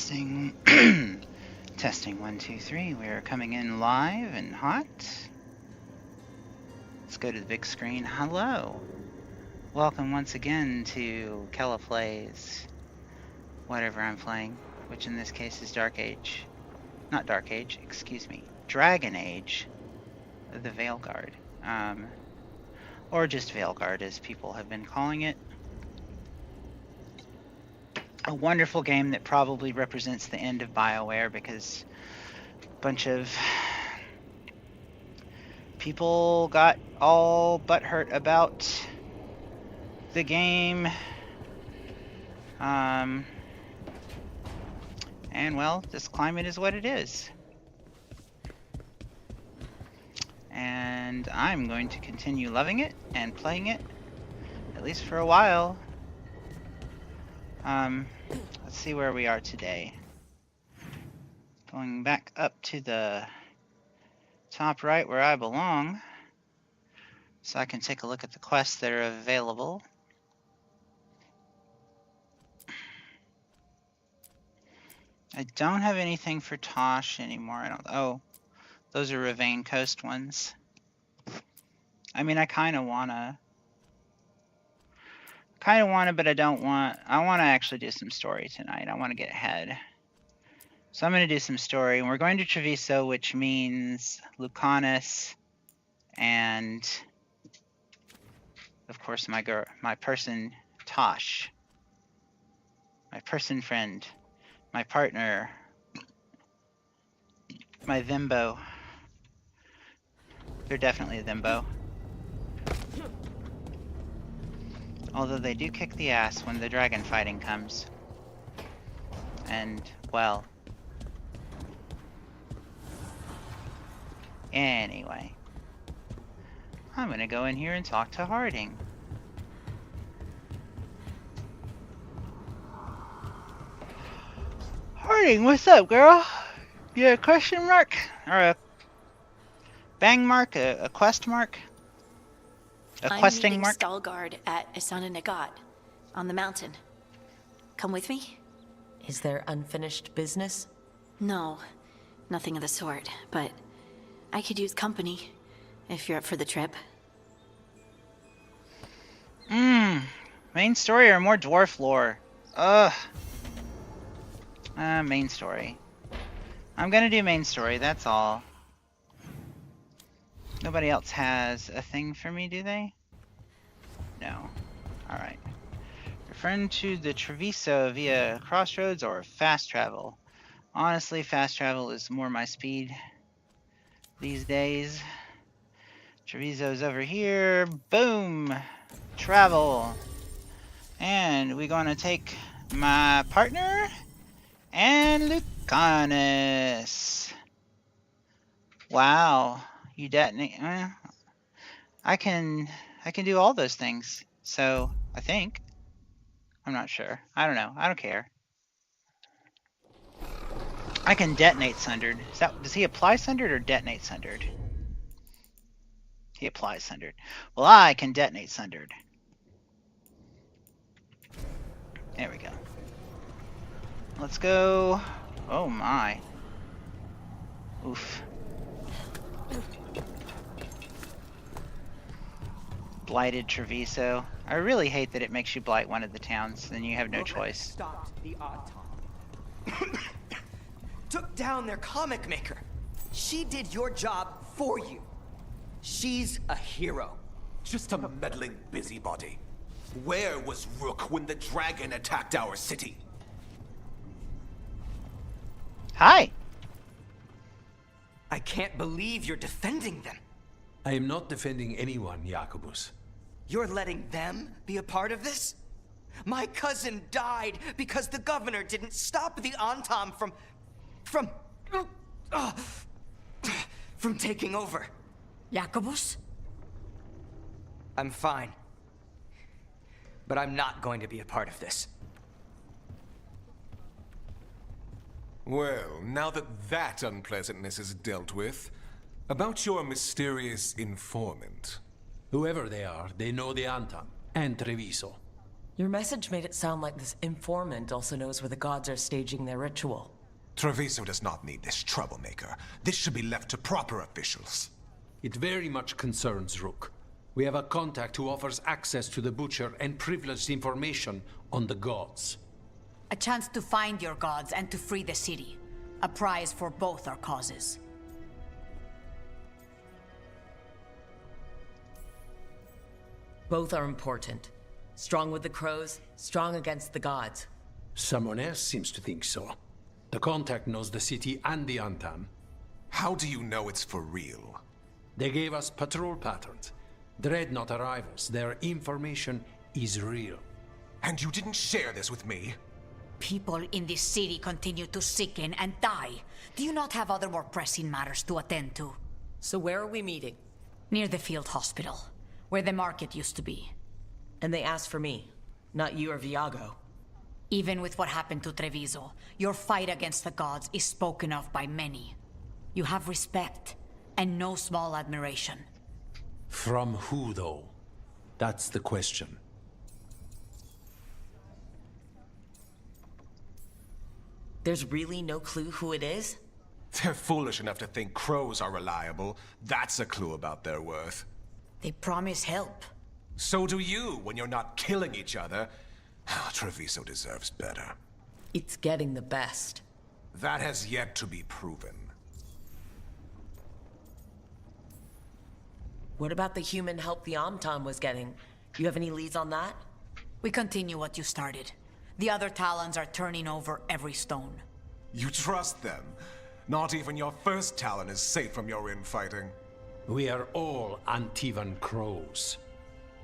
Testing. Testing 1, 2, 3. We're coming in live and hot. Let's go to the big screen. Hello. Welcome once again to Kela Plays whatever I'm playing, which in this case is Dark Age. Not Dark Age, excuse me. Dragon Age. The Veilguard. Or just Veilguard as people have been calling it. A wonderful game that probably represents the end of BioWare because a bunch of people got all butthurt about the game. And well, this climate is what it is. And I'm going to continue loving it and playing it, at least for a while. Let's see where we are today. Going back up to the top right where I belong, so I can take a look at the quests that are available. I don't have anything for Tosh anymore. Oh, those are Ravane Coast ones. I mean, I kind of wanna, but I don't want. I want to actually do some story tonight. I want to get ahead. So I'm going to do some story, and we're going to Treviso, which means Lucanus, and of course my person Tosh, my person friend, my partner, my Thimbo. They're definitely a Thimbo. Although they do kick the ass when the dragon fighting comes. And, well. Anyway. I'm gonna go in here and talk to Harding. Harding, what's up, girl? You got a question mark? Or a bang mark? A quest mark? A questing mark? I'm meeting Stalgard at Isana Nagat on the mountain. Come with me? Is there unfinished business? No, nothing of the sort, but I could use company if you're up for the trip. Main story or more dwarf lore? Ugh. Main story. I'm gonna do main story, that's all. Nobody else has a thing for me, do they? No. Alright. Referring to the Treviso via crossroads or fast travel. Honestly, fast travel is more my speed these days. Treviso's over here. Boom! Travel. And we're gonna take my partner and Lucanus. Wow. You detonate. I can do all those things. So I think. I'm not sure. I don't know. I don't care. I can detonate Sundered. Does he apply Sundered or detonate Sundered? He applies Sundered. Well, I can detonate Sundered. There we go. Let's go. Oh my. Oof. Blighted Treviso. I really hate that it makes you blight one of the towns, then you have no choice. Stopped the autom. Took down their comic maker. She did your job for you. She's a hero. Just a meddling busybody. Where was Rook when the dragon attacked our city? Hi! I can't believe you're defending them. I am not defending anyone, Jacobus. You're letting them be a part of this? My cousin died because the governor didn't stop the Antam from taking over. Jacobus? I'm fine. But I'm not going to be a part of this. Well, now that unpleasantness is dealt with, about your mysterious informant. Whoever they are, they know the Antam and Treviso. Your message made it sound like this informant also knows where the gods are staging their ritual. Treviso does not need this troublemaker. This should be left to proper officials. It very much concerns Rook. We have a contact who offers access to the Butcher and privileged information on the gods. A chance to find your gods and to free the city. A prize for both our causes. Both are important. Strong with the crows, strong against the gods. Someone else seems to think so. The contact knows the city and the Antam. How do you know it's for real? They gave us patrol patterns. Dreadnought arrivals. Their information is real. And you didn't share this with me? People in this city continue to sicken and die. Do you not have other more pressing matters to attend to? So where are we meeting? Near the field hospital, where the market used to be. And they asked for me, not you or Viago. Even with what happened to Treviso, your fight against the gods is spoken of by many. You have respect, and no small admiration. From who, though? That's the question. There's really no clue who it is? They're foolish enough to think crows are reliable. That's a clue about their worth. They promise help. So do you, when you're not killing each other. Treviso deserves better. It's getting the best. That has yet to be proven. What about the human help the Amtam was getting? You have any leads on that? We continue what you started. The other Talons are turning over every stone. You trust them? Not even your first Talon is safe from your infighting. We are all Antivan crows.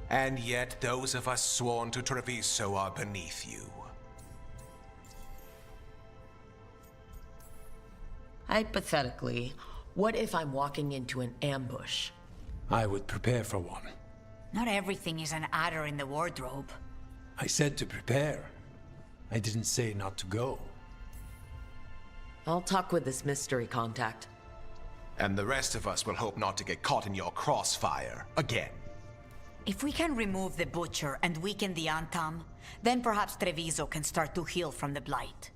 And yet those of us sworn to Treviso are beneath you. Hypothetically, what if I'm walking into an ambush? I would prepare for one. Not everything is an adder in the wardrobe. I said to prepare. I didn't say not to go. I'll talk with this mystery contact. And the rest of us will hope not to get caught in your crossfire again. If we can remove the Butcher and weaken the Antam, then perhaps Treviso can start to heal from the Blight.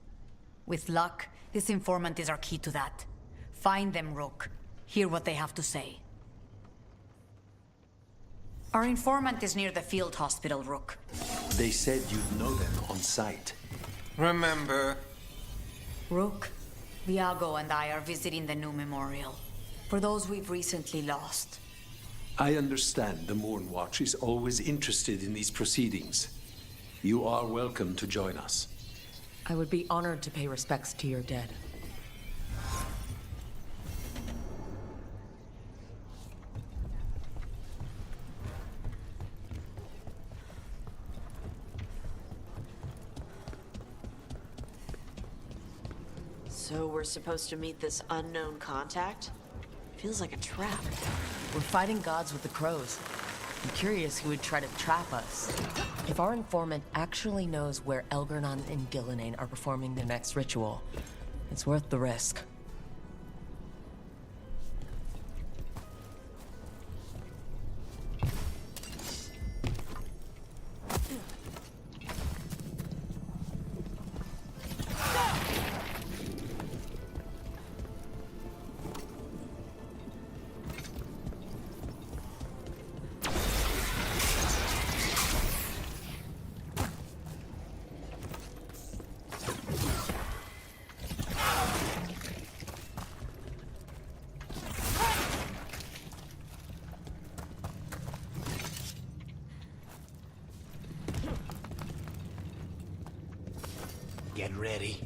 With luck, this informant is our key to that. Find them, Rook. Hear what they have to say. Our informant is near the field hospital, Rook. They said you'd know them on sight. Remember, Rook, Viago and I are visiting the new memorial. For those we've recently lost. I understand the Moonwatch is always interested in these proceedings. You are welcome to join us. I would be honored to pay respects to your dead. So we're supposed to meet this unknown contact? Feels like a trap. We're fighting gods with the crows. I'm curious who would try to trap us. If our informant actually knows where Elgernon and Gillinane are performing their next ritual, it's worth the risk. Get ready.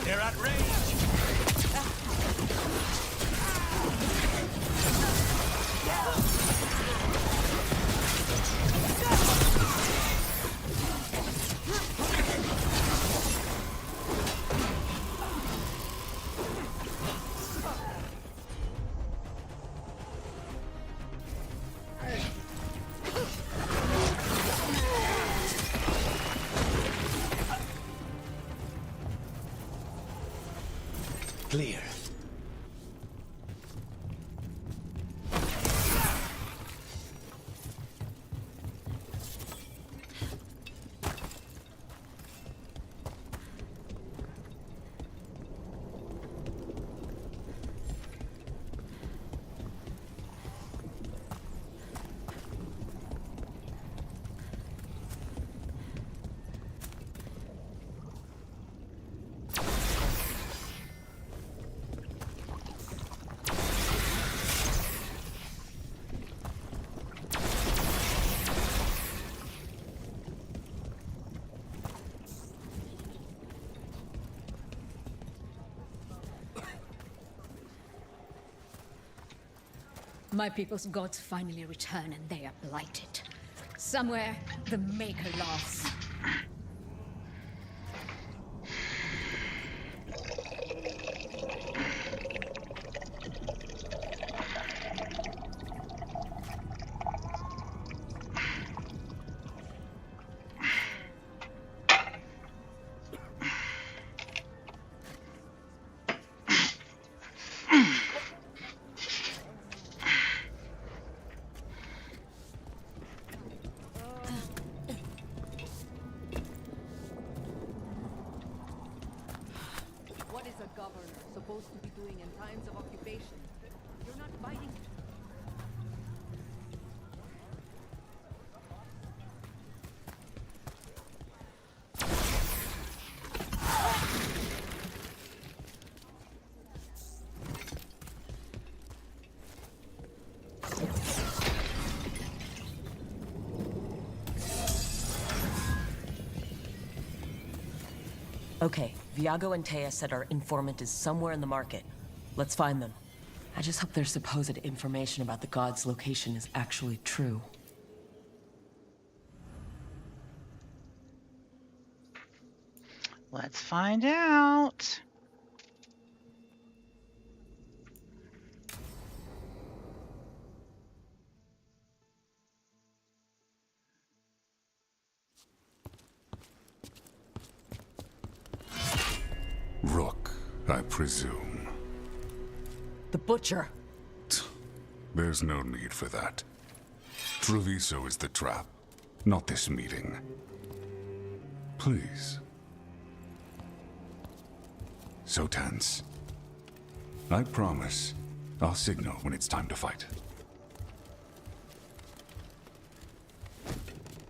they're at range. Clear. My people's gods finally return and they are blighted. Somewhere, the Maker laughs. What is a governor supposed to be doing in times of occupation? You're not fighting. Okay, Viago and Taya said our informant is somewhere in the market. Let's find them. I just hope their supposed information about the god's location is actually true. Let's find out. Rook, I presume. The Butcher! There's no need for that. Treviso is the trap, not this meeting. Please. So tense. I promise I'll signal when it's time to fight.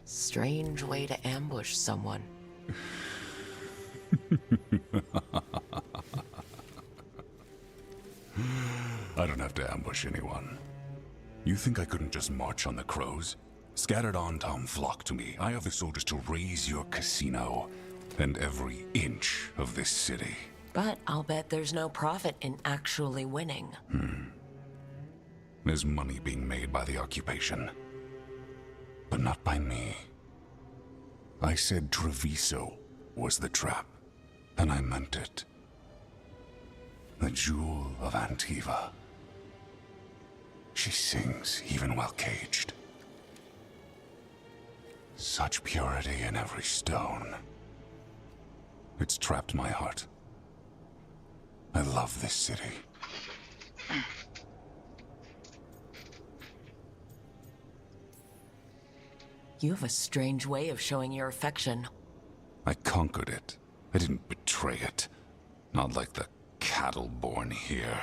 Strange way to ambush someone. I don't have to ambush anyone. You think I couldn't just march on the crows? Scattered on Tom flock to me. I have the soldiers to raise your casino and every inch of this city. But I'll bet there's no profit in actually winning. There's money being made by the occupation. But not by me. I said Treviso was the trap, and I meant it. The jewel of Antiva. She sings even while caged. Such purity in every stone. It's trapped my heart. I love this city. You have a strange way of showing your affection. I conquered it. I didn't betray it. Not like the cattle born here.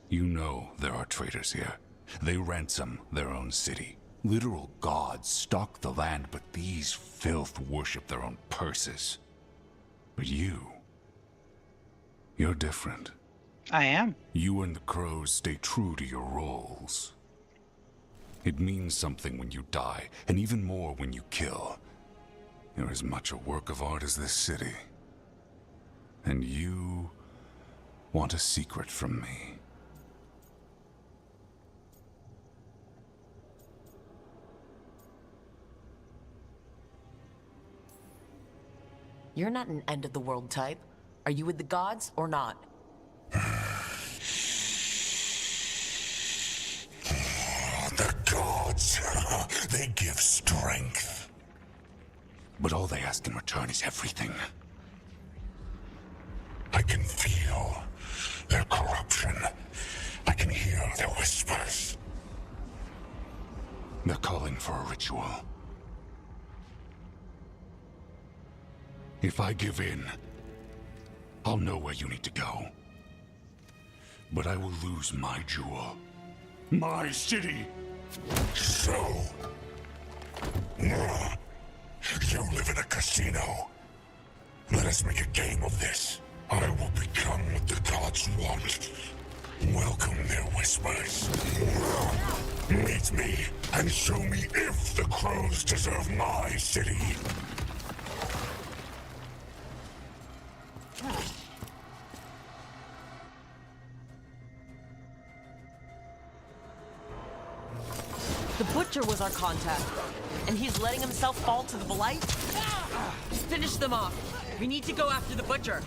You know there are traitors here. They ransom their own city. Literal gods stalk the land, but these filth worship their own purses. But you're different. I am. You and the crows stay true to your roles. It means something when you die, and even more when you kill. You're as much a work of art as this city. And you want a secret from me. You're not an end-of-the-world type. Are you with the gods or not? The gods, they give strength. But all they ask in return is everything. I can feel their for a ritual. If I give in, I'll know where you need to go. But I will lose my jewel. My city! So... you live in a casino. Let us make a game of this. I will become what the gods want. Welcome their whispers. Meet me and show me if the crows deserve my city. The Butcher was our contact, and he's letting himself fall to the Blight? Finish them off. We need to go after the Butcher.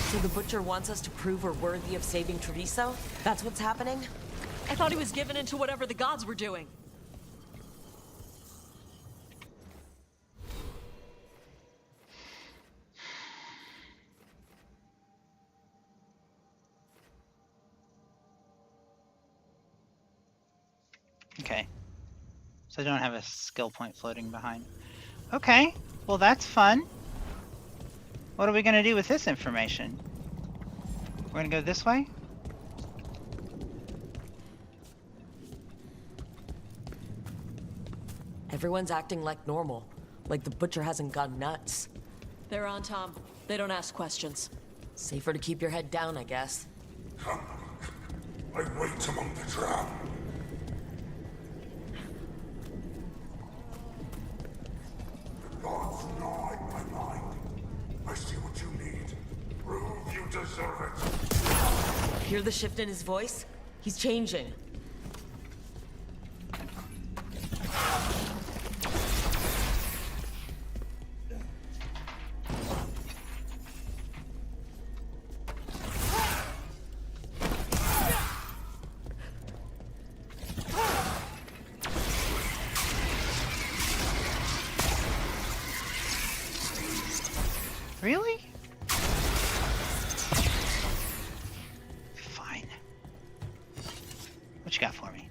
So the Butcher wants us to prove we're worthy of saving Treviso? That's what's happening? I thought he was given into whatever the gods were doing. Okay. So I don't have a skill point floating behind. Okay, well that's fun. What are we gonna do with this information? We're gonna go this way? Everyone's acting like normal, like the Butcher hasn't gone nuts. They're on Tom. They don't ask questions. Safer to keep your head down, I guess. Come. I wait among the drowned. The gods gnaw at my mind. I see what you need. Prove you deserve it. Hear the shift in his voice? He's changing. Really? Fine. What you got for me?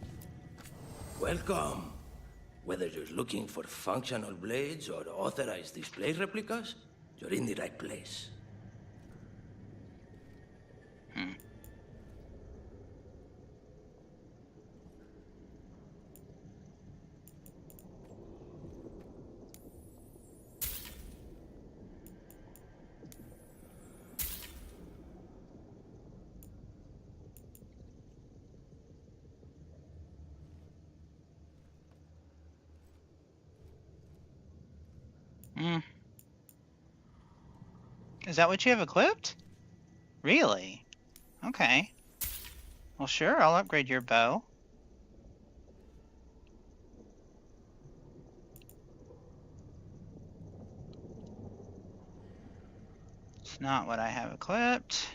Welcome. Whether you're looking for functional blades or authorized display replicas, you're in the right place. Is that what you have equipped? Really? Okay. Well, sure, I'll upgrade your bow. It's not what I have equipped.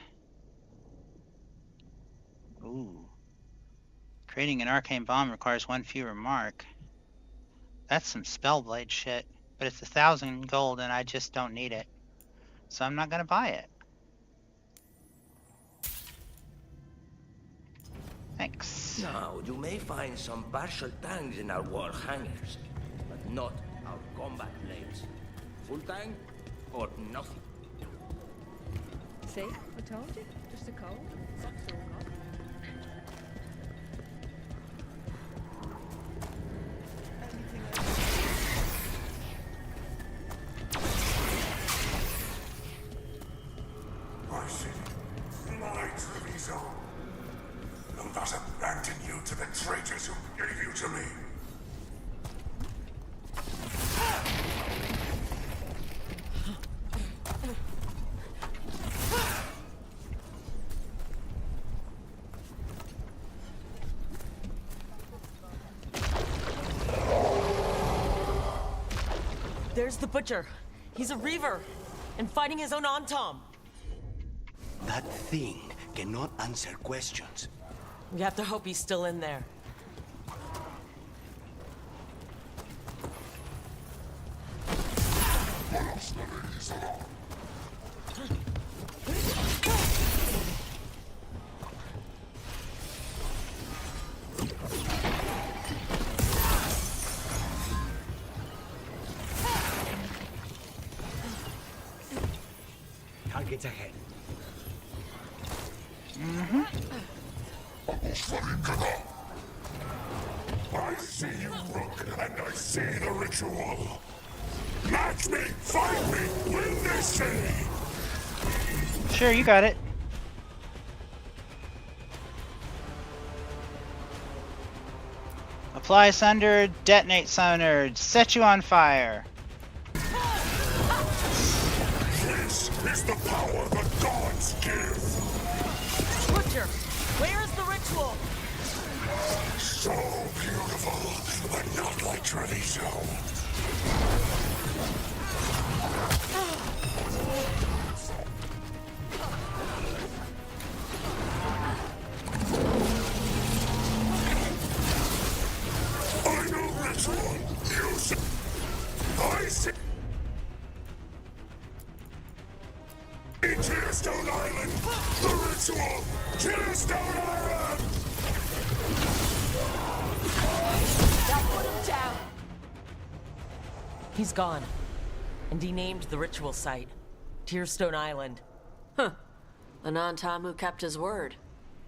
Ooh. Creating an arcane bomb requires one fewer mark. That's some Spellblade shit. But it's 1,000 gold and I just don't need it. So I'm not gonna buy it. Thanks. Now, you may find some partial tanks in our wall hangars, but not our combat blades. Full tank or nothing. See? I told you. Just a cold. Not so hot. My city, my Treviso. Will thus abandon you to the traitors who gave you to me. There's the Butcher. He's a Reaver, and fighting his own Antom. That thing cannot answer questions. We have to hope he's still in there. Targets ahead. I see you, Rook, and I see the ritual. Match me, fight me, win this city! Sure, you got it. Apply Sunder, detonate Sunder, set you on fire. This is the power the gods give. Butcher, where is the ritual? So beautiful, but not like Treviso. I know ritual. You see. I see. Tearstone Island! The ritual! Tearstone Island! That put him down! He's gone. And he named the ritual site Tearstone Island. Huh. The non-Tom who kept his word.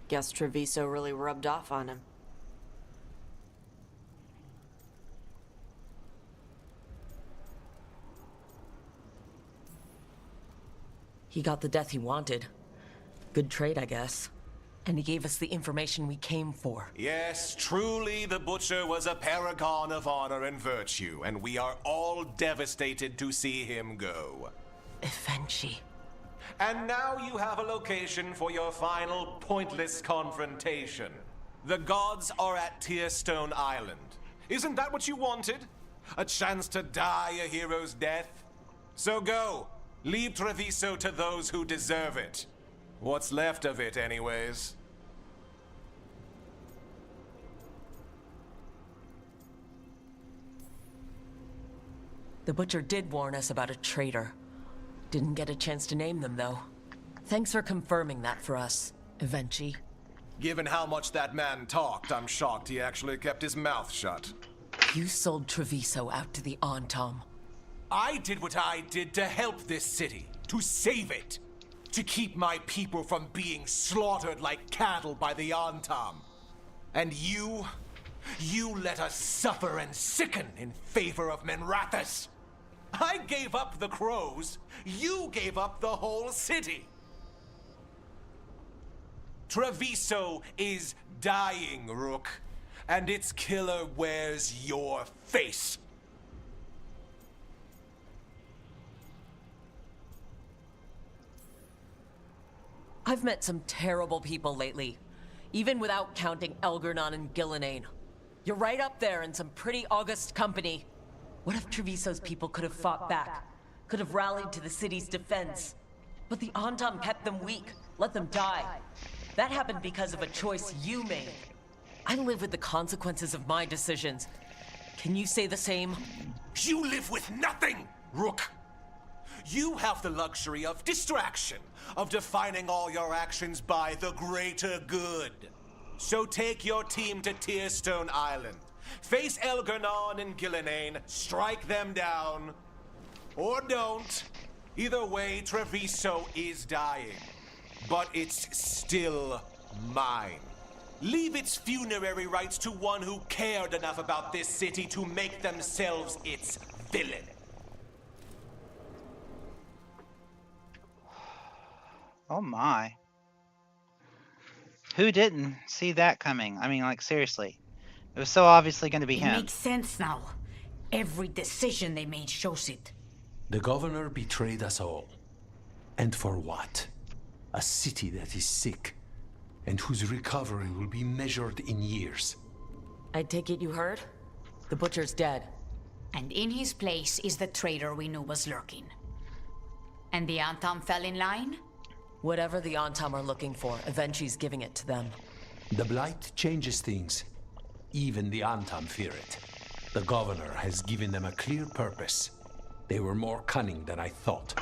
Guess Treviso really rubbed off on him. He got the death he wanted. Good trade, I guess. And he gave us the information we came for. Yes, truly the Butcher was a paragon of honor and virtue, and we are all devastated to see him go. Eventually. And now you have a location for your final pointless confrontation. The gods are at Tearstone Island. Isn't that what you wanted? A chance to die a hero's death? So go. Leave Treviso to those who deserve it. What's left of it, anyways. The Butcher did warn us about a traitor. Didn't get a chance to name them, though. Thanks for confirming that for us, Evenchi. Given how much that man talked, I'm shocked he actually kept his mouth shut. You sold Treviso out to the Antom. I did what I did to help this city, to save it, to keep my people from being slaughtered like cattle by the Antom. And you let us suffer and sicken in favor of Menrathus. I gave up the crows, you gave up the whole city. Treviso is dying, Rook, and its killer wears your face. I've met some terrible people lately, even without counting Elgernon and Gillenane. You're right up there in some pretty august company. What if Treviso's people could have fought back? Could have rallied to the city's defense? But the Antom kept them weak, let them die. That happened because of a choice you made. I live with the consequences of my decisions. Can you say the same? You live with nothing, Rook! You have the luxury of distraction, of defining all your actions by the greater good. So take your team to Tearstone Island. Face Elgernon and Gillenane, strike them down. Or don't. Either way, Treviso is dying. But it's still mine. Leave its funerary rites to one who cared enough about this city to make themselves its villain. Oh my. Who didn't see that coming? I mean, like, seriously. It was so obviously going to be It him. makes sense now. Every decision they made shows it. The governor betrayed us all. And for what? A city that is sick, and whose recovery will be measured in years. I take it you heard? The Butcher's dead. And in his place is the traitor we knew was lurking. And the Antom fell in line? Whatever the Antom are looking for, Evenchi's giving it to them. The Blight changes things. Even the Antom fear it. The governor has given them a clear purpose. They were more cunning than I thought.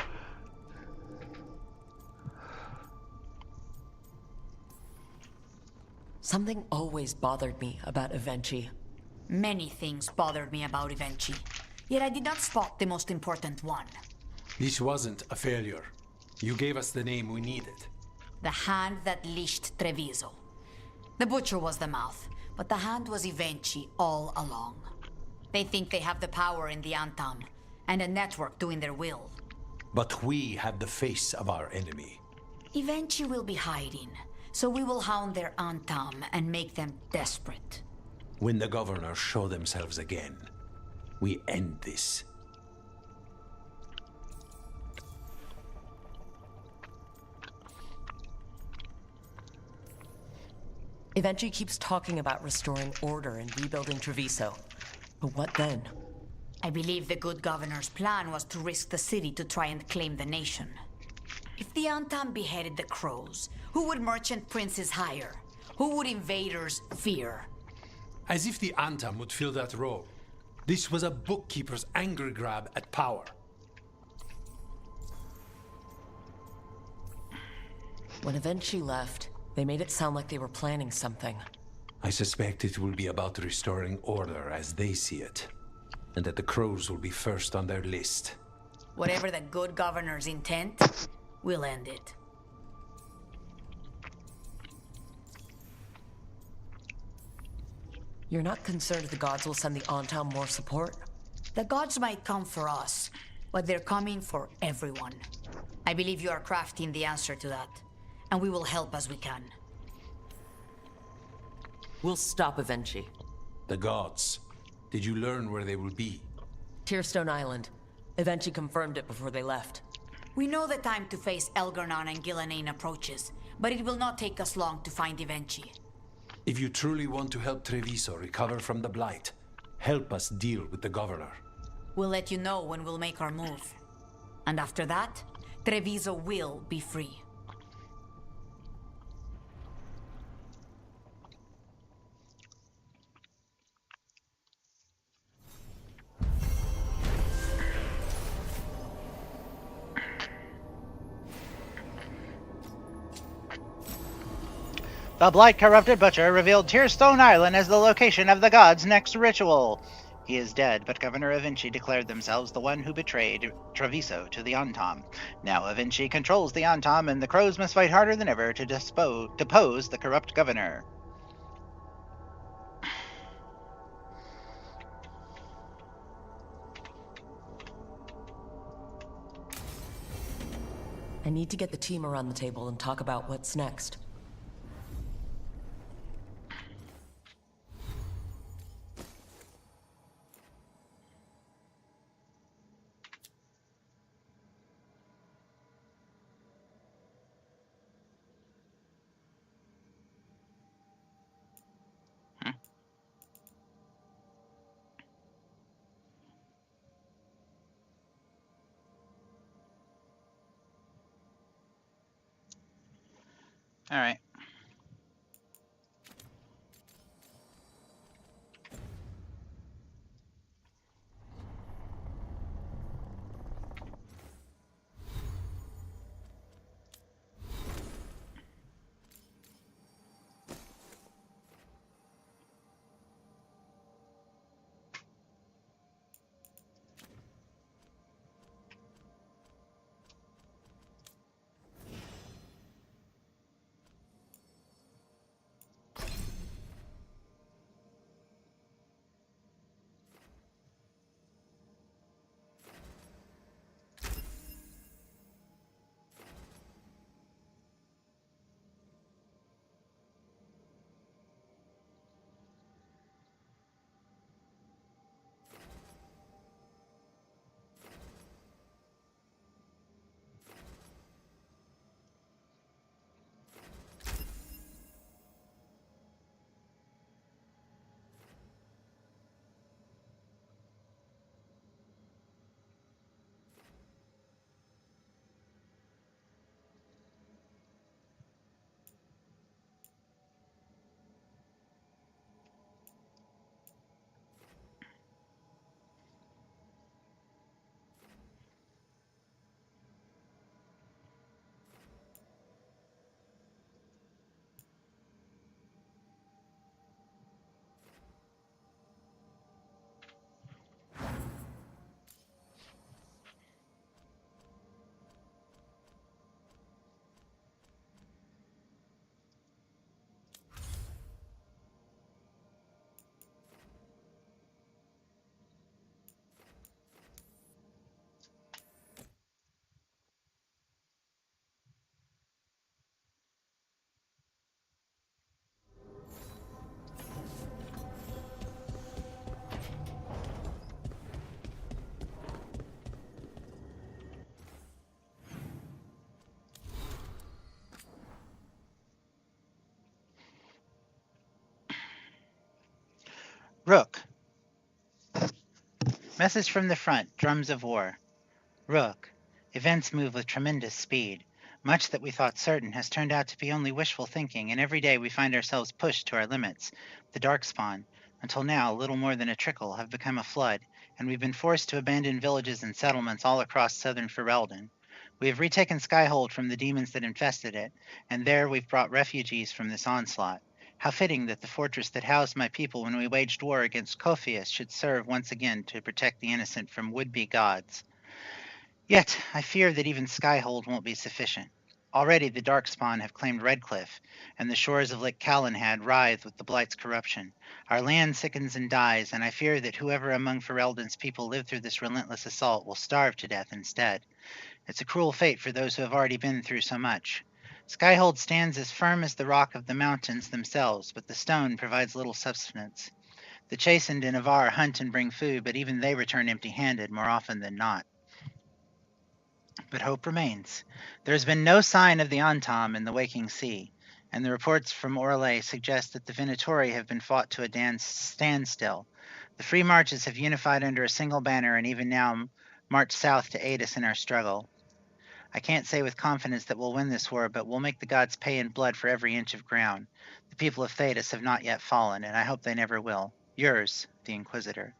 Something always bothered me about Avenchi. Many things bothered me about Evenchi, yet I did not spot the most important one. This wasn't a failure. You gave us the name we needed. The hand that leashed Treviso. The butcher was the mouth, but the hand was Evenchi all along. They think they have the power in the Antam, and a network doing their will. But we have the face of our enemy. Evenchi will be hiding, so we will hound their Antam and make them desperate. When the governors show themselves again, we end this. Evenchi keeps talking about restoring order and rebuilding Treviso. But what then? I believe the good governor's plan was to risk the city to try and claim the nation. If the Antam beheaded the crows, who would merchant princes hire? Who would invaders fear? As if the Antam would fill that role. This was a bookkeeper's angry grab at power. When Avenchi left, they made it sound like they were planning something. I suspect it will be about restoring order as they see it. And that the crows will be first on their list. Whatever the good governor's intent, we'll end it. You're not concerned the gods will send the Antam more support? The gods might come for us, but they're coming for everyone. I believe you are crafting the answer to that, and we will help as we can. We'll stop Avenchi. The gods. Did you learn where they will be? Tearstone Island. Avenchi confirmed it before they left. We know the time to face Elgarnon and Gillenane approaches, but it will not take us long to find Evenchi. If you truly want to help Treviso recover from the Blight, help us deal with the governor. We'll let you know when we'll make our move. And after that, Treviso will be free. The blight-corrupted butcher revealed Tearstone Island as the location of the god's next ritual. He is dead, but Governor Avenchi declared themselves the one who betrayed Treviso to the Antam. Now Avenchi controls the Antam, and the crows must fight harder than ever to depose the corrupt governor. I need to get the team around the table and talk about what's next. All right. Message from the front, drums of war. Rook. Events move with tremendous speed. Much that we thought certain has turned out to be only wishful thinking, and every day we find ourselves pushed to our limits. The Darkspawn, until now little more than a trickle, have become a flood, and we've been forced to abandon villages and settlements all across southern Ferelden. We have retaken Skyhold from the demons that infested it, and there we've brought refugees from this onslaught. How fitting that the fortress that housed my people when we waged war against Kophius should serve once again to protect the innocent from would-be gods. Yet, I fear that even Skyhold won't be sufficient. Already the Darkspawn have claimed Redcliffe, and the shores of Lake Calenhad writhe with the Blight's corruption. Our land sickens and dies, and I fear that whoever among Ferelden's people lived through this relentless assault will starve to death instead. It's a cruel fate for those who have already been through so much. Skyhold stands as firm as the rock of the mountains themselves, but the stone provides little substance. The chastened in Avar hunt and bring food, but even they return empty-handed more often than not. But hope remains. There has been no sign of the Antam in the waking sea, and the reports from Orlais suggest that the Venatori have been fought to a standstill. The Free Marches have unified under a single banner and even now march south to aid us in our struggle. I can't say with confidence that we'll win this war, but we'll make the gods pay in blood for every inch of ground. The people of Thedas have not yet fallen, and I hope they never will. Yours, the Inquisitor.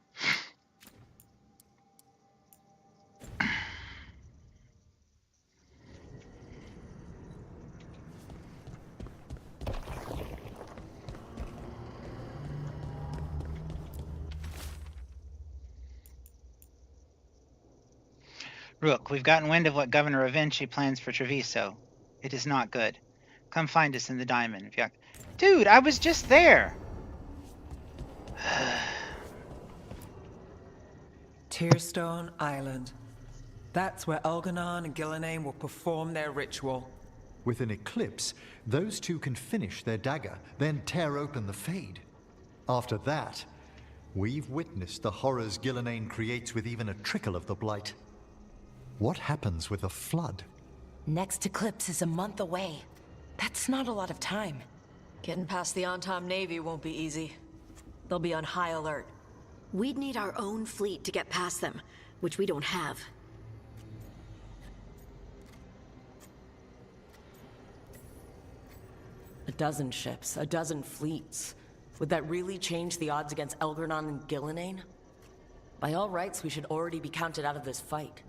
Rook, we've gotten wind of what Governor Avinci plans for Treviso. It is not good. Come find us in the Diamond. Dude, I was just there! Tearstone Island. That's where Elganon and Gillenane will perform their ritual. With an eclipse, those two can finish their dagger, then tear open the Fade. After that, we've witnessed the horrors Gillenane creates with even a trickle of the Blight. What happens with a flood? Next eclipse is a month away. That's not a lot of time. Getting past the Antam Navy won't be easy. They'll be on high alert. We'd need our own fleet to get past them, which we don't have. A dozen ships, a dozen fleets. Would that really change the odds against Elgarnon and Gillenane? By all rights, we should already be counted out of this fight.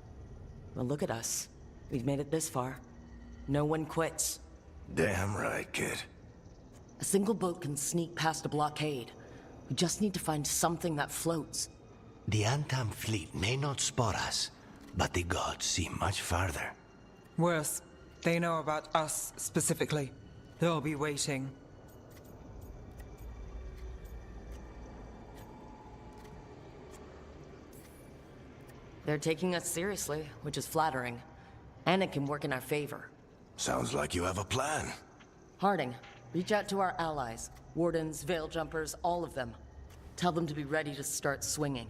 Well, look at us. We've made it this far. No one quits. Damn right, kid. A single boat can sneak past a blockade. We just need to find something that floats. The Antam fleet may not spot us, but the gods see much farther. Worse, they know about us specifically. They'll be waiting. They're taking us seriously, which is flattering. And it can work in our favor. Sounds like you have a plan. Harding, reach out to our allies. Wardens, Veil Jumpers, all of them. Tell them to be ready to start swinging.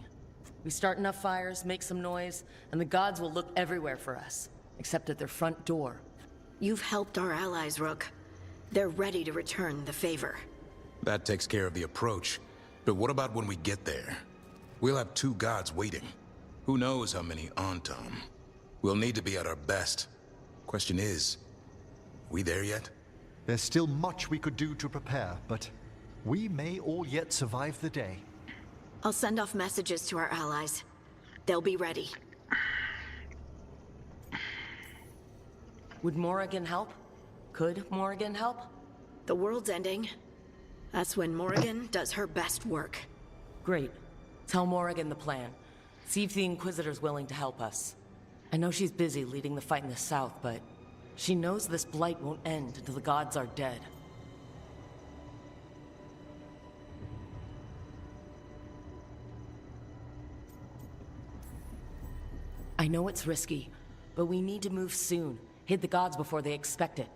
We start enough fires, make some noise, and the gods will look everywhere for us. Except at their front door. You've helped our allies, Rook. They're ready to return the favor. That takes care of the approach. But what about when we get there? We'll have two gods waiting. Who knows how many Antam? We'll need to be at our best. Question is, we there yet? There's still much we could do to prepare, but we may all yet survive the day. I'll send off messages to our allies. They'll be ready. Would Morrigan help? Could Morrigan help? The world's ending. That's when Morrigan does her best work. Great. Tell Morrigan the plan. See if the Inquisitor's willing to help us. I know she's busy leading the fight in the south, but she knows this blight won't end until the gods are dead. I know it's risky, but we need to move soon. Hit the gods before they expect it.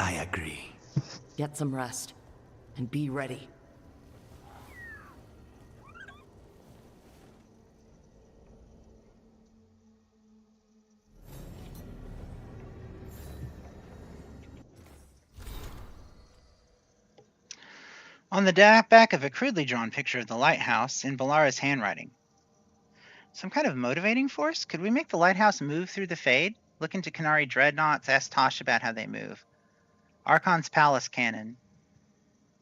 I agree. Get some rest, and be ready. On the back of a crudely drawn picture of the lighthouse in Balara's handwriting. Some kind of motivating force? Could we make the lighthouse move through the Fade? Look into Canary dreadnoughts, ask Tosh about how they move. Archon's Palace Cannon.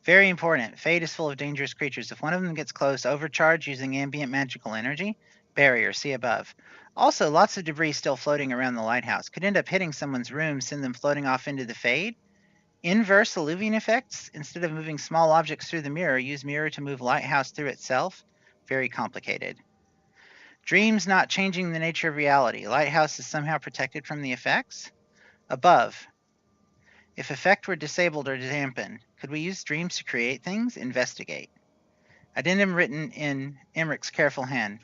Very important. Fade is full of dangerous creatures. If one of them gets close, overcharge using ambient magical energy. Barrier, see above. Also, lots of debris still floating around the lighthouse. Could end up hitting someone's room, send them floating off into the Fade. Inverse illusion effects. Instead of moving small objects through the mirror, use mirror to move lighthouse through itself. Very complicated. Dreams not changing the nature of reality. Lighthouse is somehow protected from the effects. Above. If effect were disabled or dampened, could we use dreams to create things? Investigate. Addendum written in Emmeric's careful hand.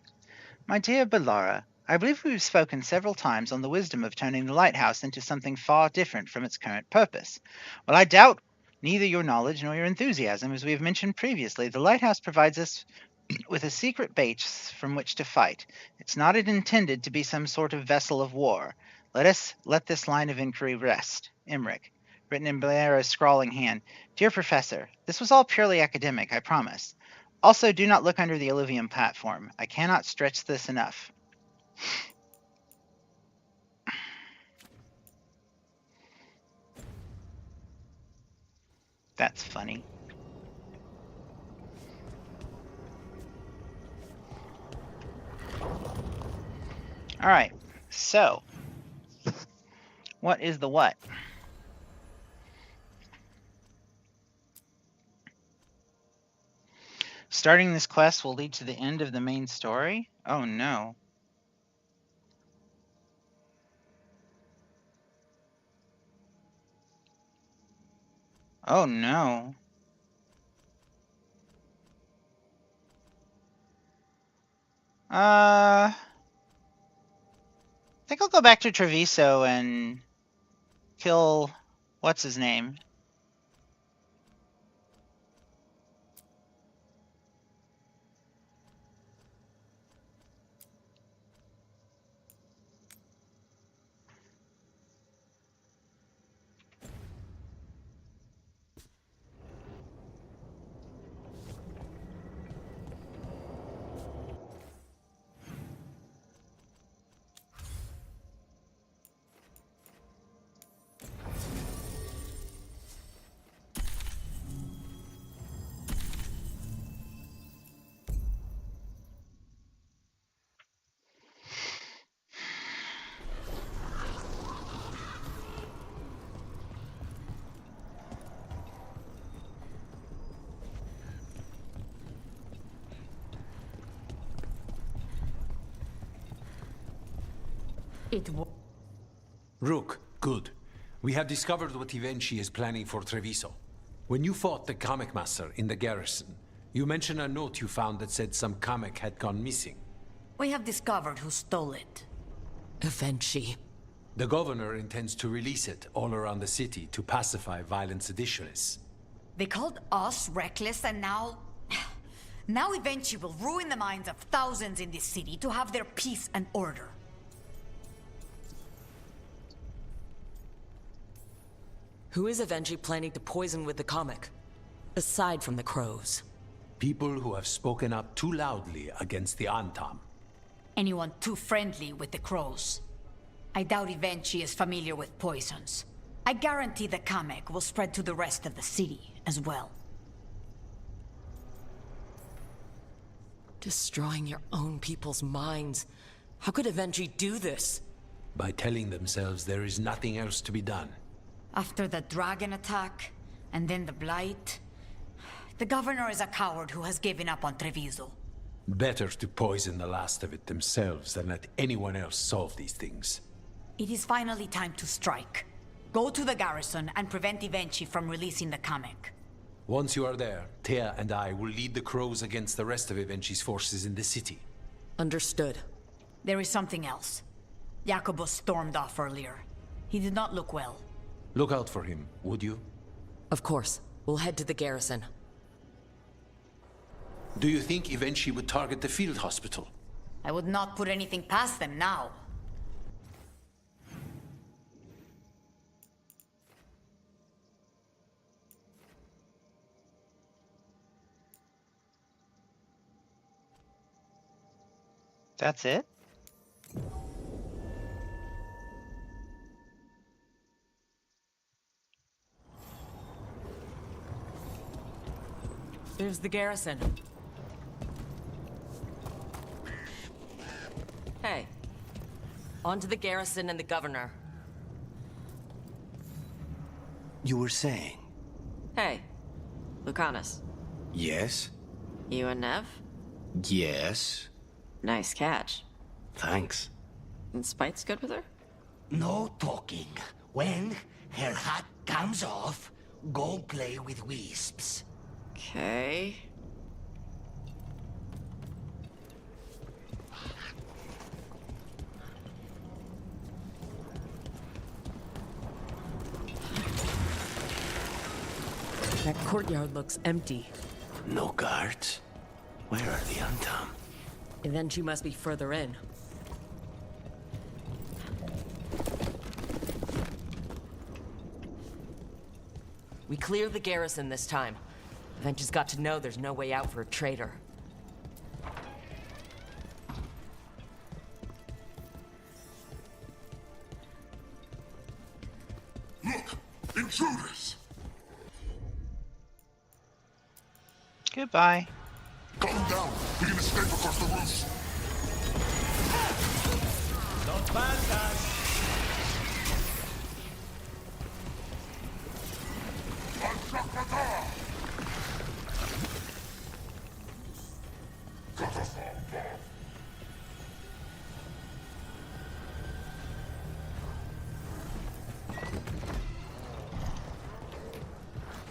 My dear Balara, I believe we've spoken several times on the wisdom of turning the lighthouse into something far different from its current purpose. While I doubt neither your knowledge nor your enthusiasm, as we have mentioned previously, the lighthouse provides us with a secret base from which to fight. It's not intended to be some sort of vessel of war. Let this line of inquiry rest. Emmerich. Written in Balara's scrawling hand. Dear Professor, this was all purely academic, I promise. Also, do not look under the Illuvium platform. I cannot stretch this enough. That's funny. All right, so what is the what? Starting this quest will lead to the end of the main story? Oh no. Oh no. I think I'll go back to Treviso and kill what's his name? Rook, good. We have discovered what Ivenchi is planning for Treviso. When you fought the comic master in the garrison, you mentioned a note you found that said some comic had gone missing. We have discovered who stole it. Ivenchi. The governor intends to release it all around the city to pacify violent seditionists. They called us reckless, and now... Now Ivenchi will ruin the minds of thousands in this city to have their peace and order. Who is Ivenchi planning to poison with the comic? Aside from the crows. People who have spoken up too loudly against the Antam. Anyone too friendly with the crows. I doubt Ivenchi is familiar with poisons. I guarantee the comic will spread to the rest of the city as well. Destroying your own people's minds. How could Ivenchi do this? By telling themselves there is nothing else to be done. After the dragon attack, and then the blight, the governor is a coward who has given up on Treviso. Better to poison the last of it themselves than let anyone else solve these things. It is finally time to strike. Go to the garrison and prevent Ivenchi from releasing the comic. Once you are there, Thea and I will lead the crows against the rest of Ivenchi's forces in the city. Understood. There is something else. Jacobus stormed off earlier. He did not look well. Look out for him, would you? Of course. We'll head to the garrison. Do you think Ivenchi would target the field hospital? I would not put anything past them now. That's it? There's the garrison. Hey. On to the garrison and the governor. You were saying? Hey, Lucanus. Yes? You and Nev? Yes. Nice catch. Thanks. And Spite's good with her? No talking. When her hat comes off, go play with wisps. Okay. That courtyard looks empty. No guards? Where are the Untom? And then she must be further in. We cleared the garrison this time. Venture's got to know there's no way out for a traitor. Look! Intruders! Goodbye. Calm down! We can escape across the roofs! Not bad, guys.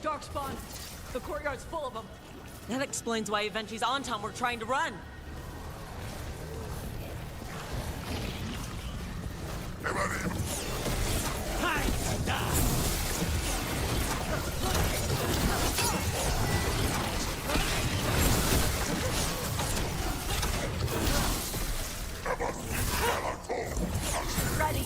Darkspawn! The courtyard's full of them. That explains why Avenchi's Anton were trying to run. Ready.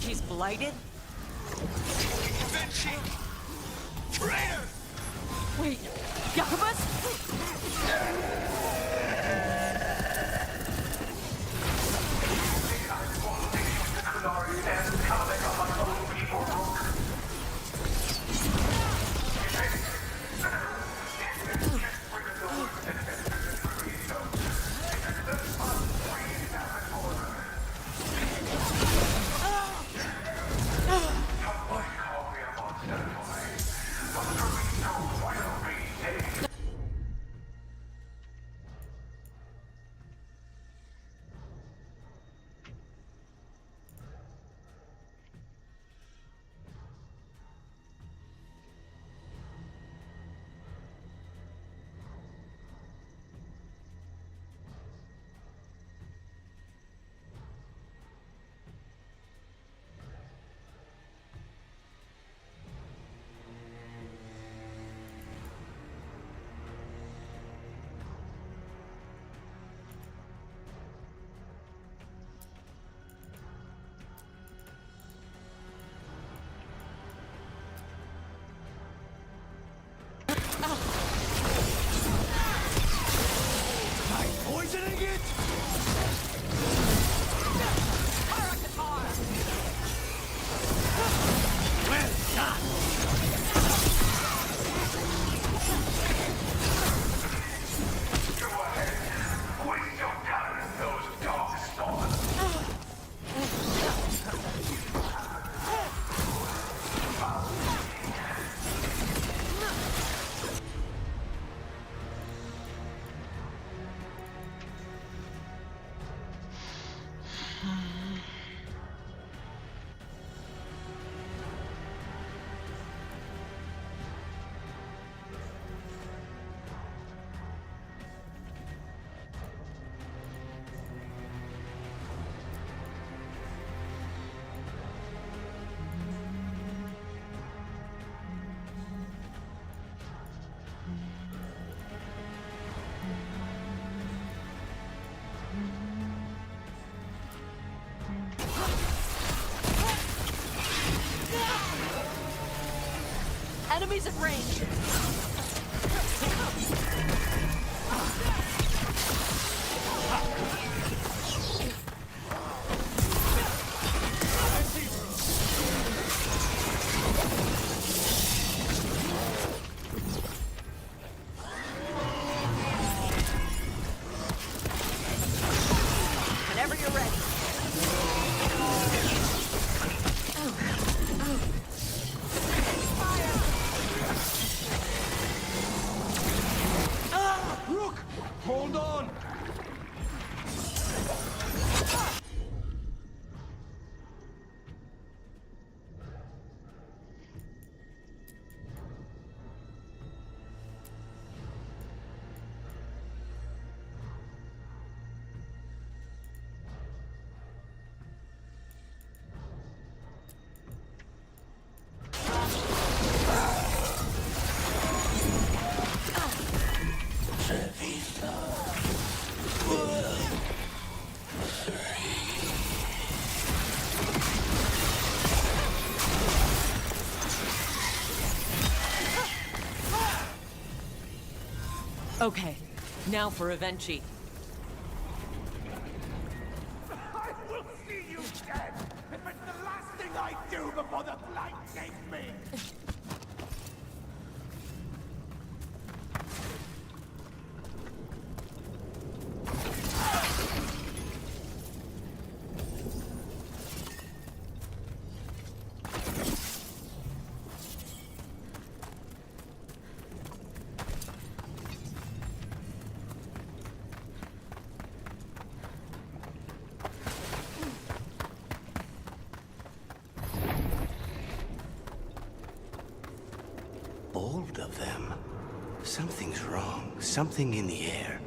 She's blighted? Vinci! Traitor! Wait, Jacobus? Enemies at range! Whenever you're ready. Rook! Hold on! Okay, now for Avenchi. I will see you dead if it's the last thing I do before the light takes me! Bold of them. Something's wrong. Something in the air.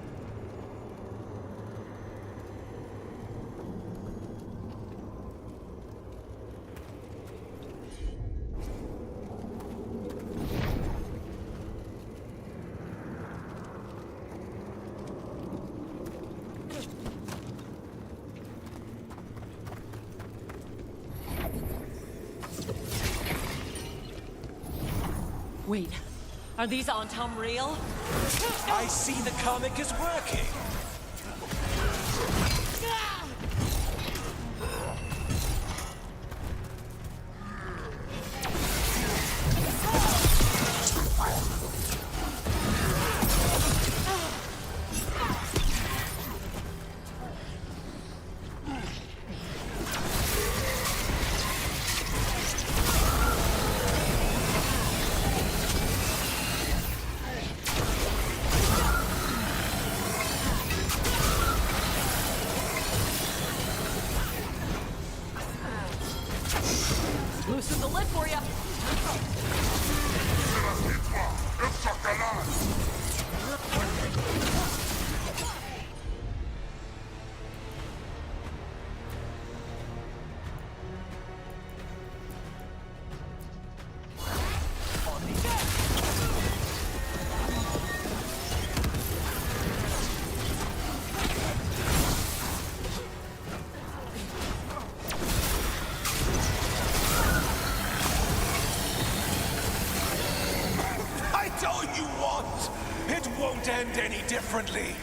Wait, are these Antam real? I see the comic is working. Loosen the lid for ya! It's all you want. It won't end any differently.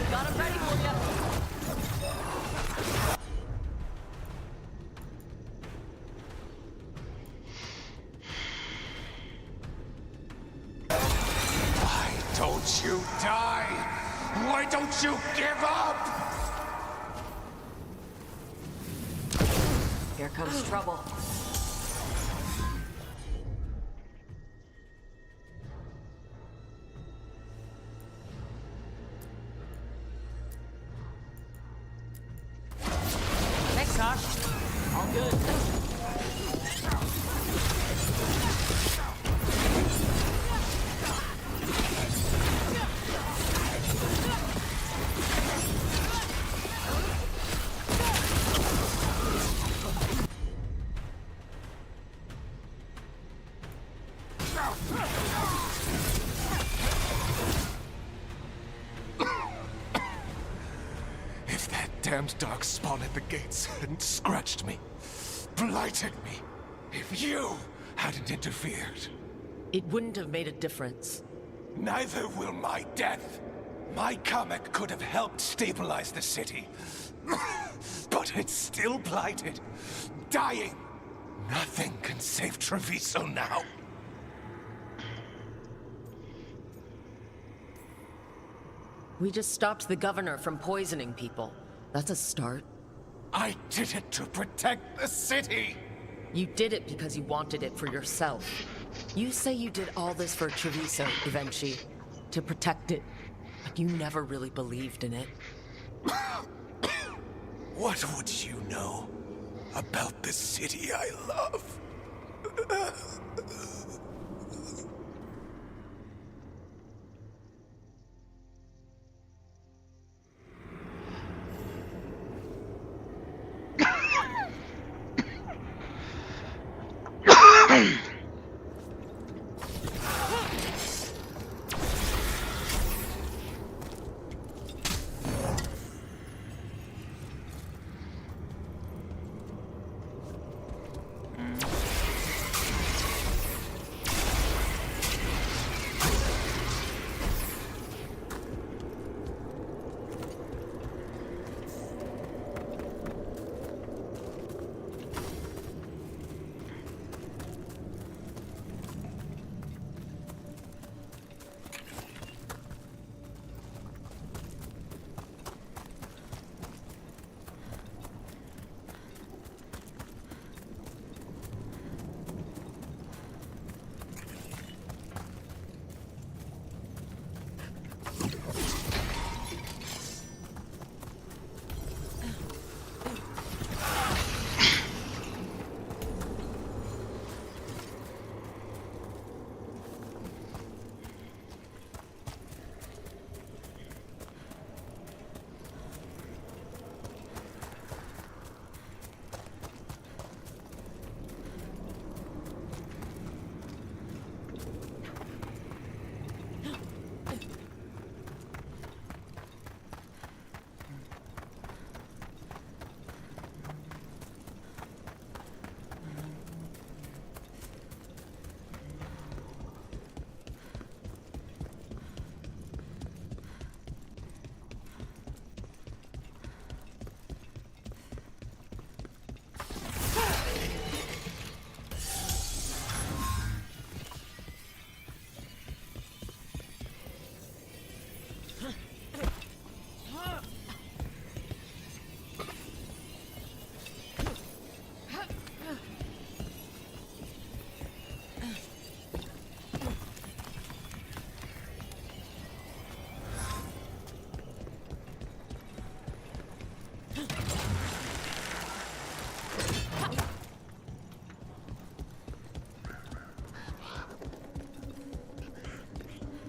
Got him ready for ya! Why don't you die? Why don't you give up? Here comes trouble. Thanks, Josh. All good. damned dark spawn at the gates hadn't scratched me, blighted me, if you hadn't interfered. It wouldn't have made a difference. Neither will my death. My comic could have helped stabilize the city. But it's still blighted, dying. Nothing can save Treviso now. We just stopped the governor from poisoning people. That's a start. I did it to protect the city! You did it because you wanted it for yourself. You say you did all this for Treviso, Evenchi, to protect it, but you never really believed in it. What would you know about the city I love?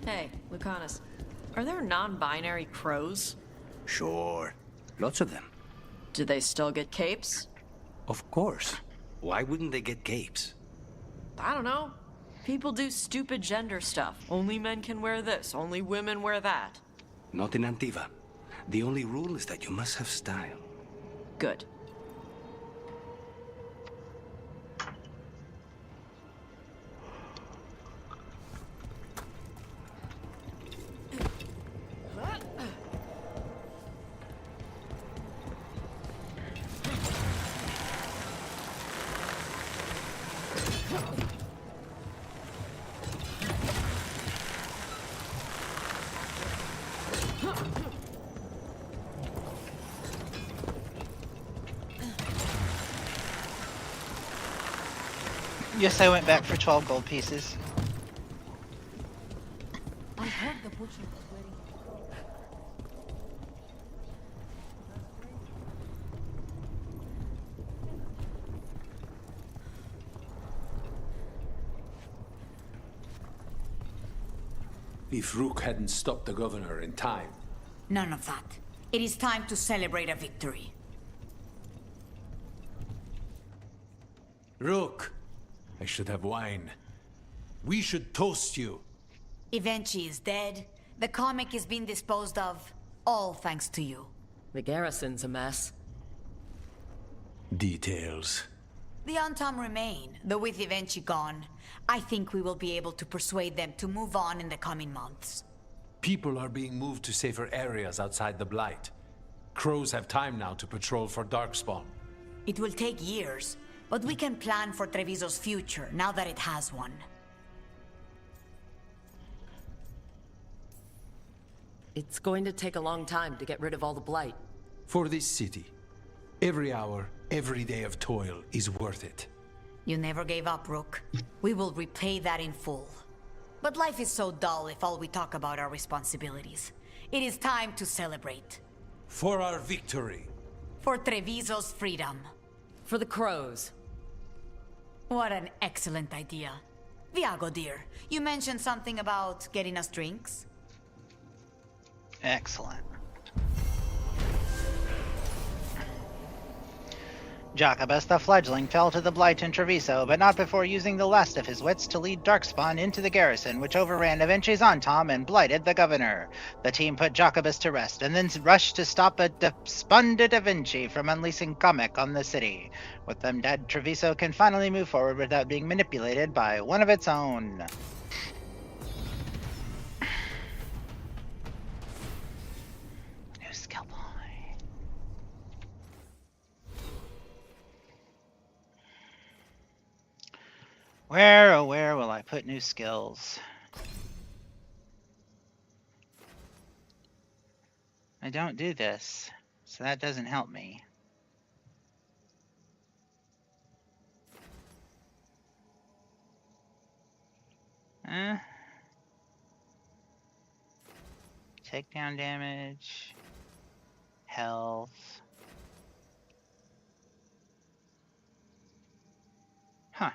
Hey, Lucanus. Are there non-binary crows? Sure. Lots of them. Do they still get capes? Of course. Why wouldn't they get capes? I don't know. People do stupid gender stuff. Only men can wear this, only women wear that. Not in Antiva. The only rule is that you must have style. Good. Yes, I went back for 12 gold pieces. I heard the butcher was waiting. If Rook hadn't stopped the governor in time. None of that. It is time to celebrate a victory. Rook! I should have wine. We should toast you. Evenchi is dead. The comic is being disposed of. All thanks to you. The garrison's a mess. Details. The Antam remain, though with Evenchi gone. I think we will be able to persuade them to move on in the coming months. People are being moved to safer areas outside the Blight. Crows have time now to patrol for Darkspawn. It will take years, but we can plan for Treviso's future now that it has one. It's going to take a long time to get rid of all the blight. For this city, every hour, every day of toil is worth it. You never gave up, Rook. We will repay that in full. But life is so dull if all we talk about are responsibilities. It is time to celebrate. For our victory. For Treviso's freedom. For the crows. What an excellent idea. Viago, dear, you mentioned something about getting us drinks? Excellent. Jacobus the fledgling fell to the Blight in Treviso, but not before using the last of his wits to lead Darkspawn into the garrison, which overran Evenchi's Antom and blighted the governor. The team put Jacobus to rest, and then rushed to stop a despondent Evenchi from unleashing Kamek on the city. With them dead, Treviso can finally move forward without being manipulated by one of its own. New skill point. Where, oh where will I put new skills? I don't do this, so that doesn't help me. Takedown damage, health. Huh.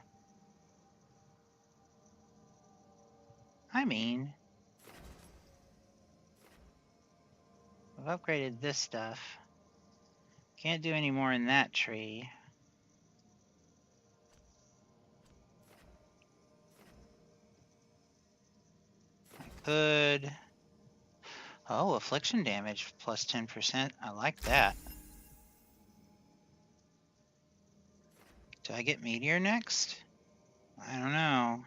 I mean, I've upgraded this stuff. Can't do any more in that tree. I could. Oh, affliction damage plus 10%. I like that. Do I get Meteor next? I don't know.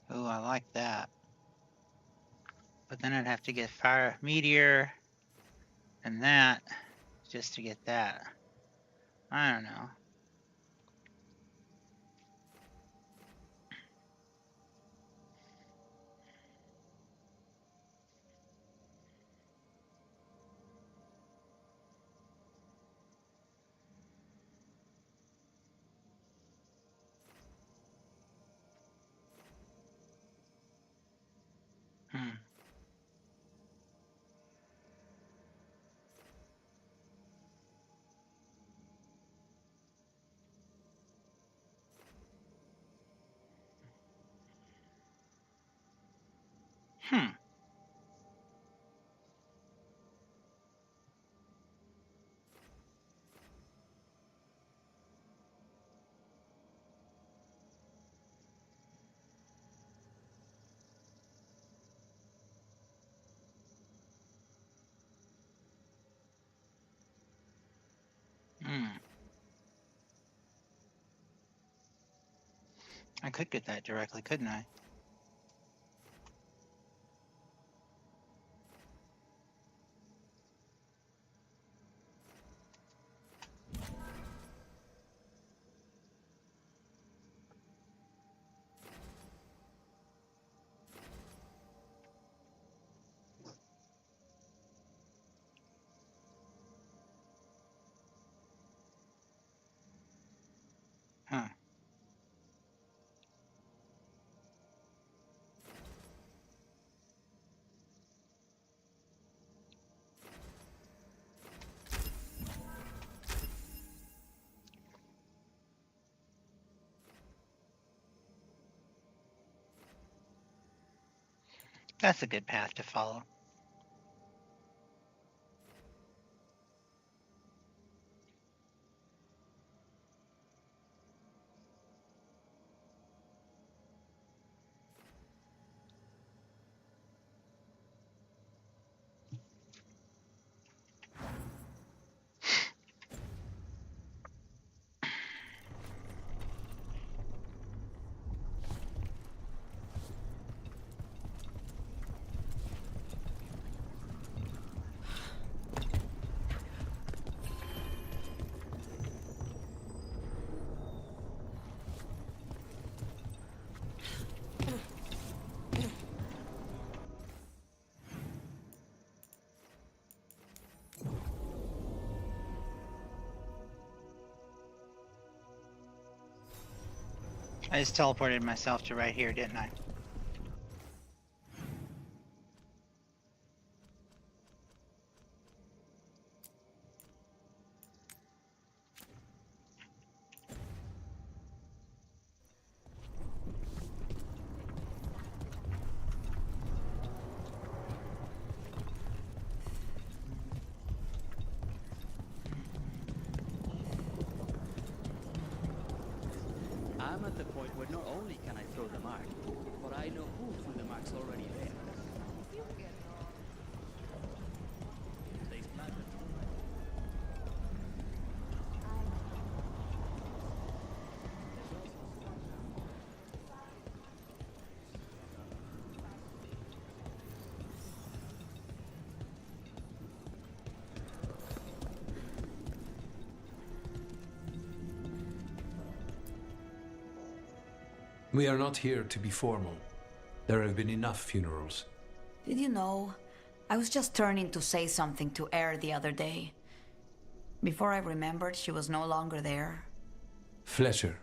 Oh, I like that. But then I'd have to get Fire Meteor and that just to get that. I don't know. Hmm. I could get that directly, couldn't I? Huh. That's a good path to follow. I just teleported myself to right here, didn't I? I'm at the point where not only can I throw the mark, but I know who threw the marks already there. They splattered. We are not here to be formal. There have been enough funerals. Did you know? I was just turning to say something to Air the other day. Before I remembered, she was no longer there. Fletcher.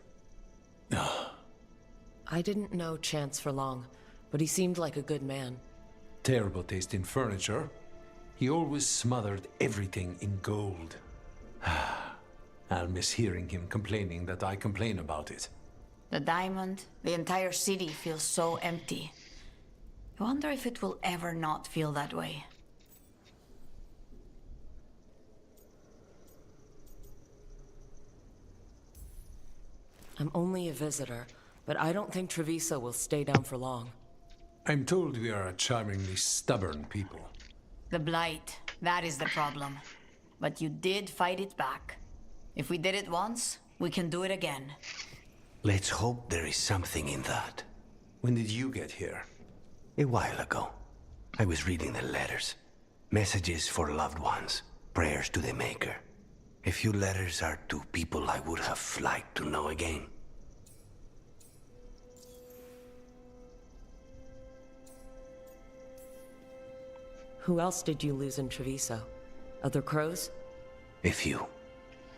I didn't know Chance for long, but he seemed like a good man. Terrible taste in furniture. He always smothered everything in gold. I'll miss hearing him complaining that I complain about it. The diamond, the entire city feels so empty. I wonder if it will ever not feel that way. I'm only a visitor, but I don't think Treviso will stay down for long. I'm told we are a charmingly stubborn people. The Blight, that is the problem. But you did fight it back. If we did it once, we can do it again. Let's hope there is something in that. When did you get here? A while ago. I was reading the letters. Messages for loved ones. Prayers to the Maker. A few letters are to people I would have liked to know again. Who else did you lose in Treviso? Other crows? A few.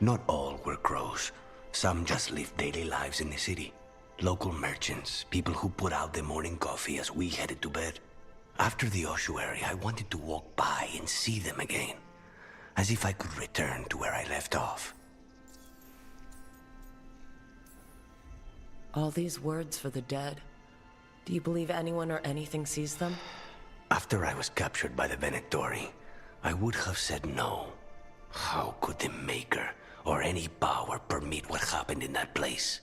Not all were crows. Some just lived daily lives in the city. Local merchants, people who put out the morning coffee as we headed to bed. After the ossuary, I wanted to walk by and see them again. As if I could return to where I left off. All these words for the dead. Do you believe anyone or anything sees them? After I was captured by the Venatori, I would have said no. How could the Maker or any power permit what happened in that place?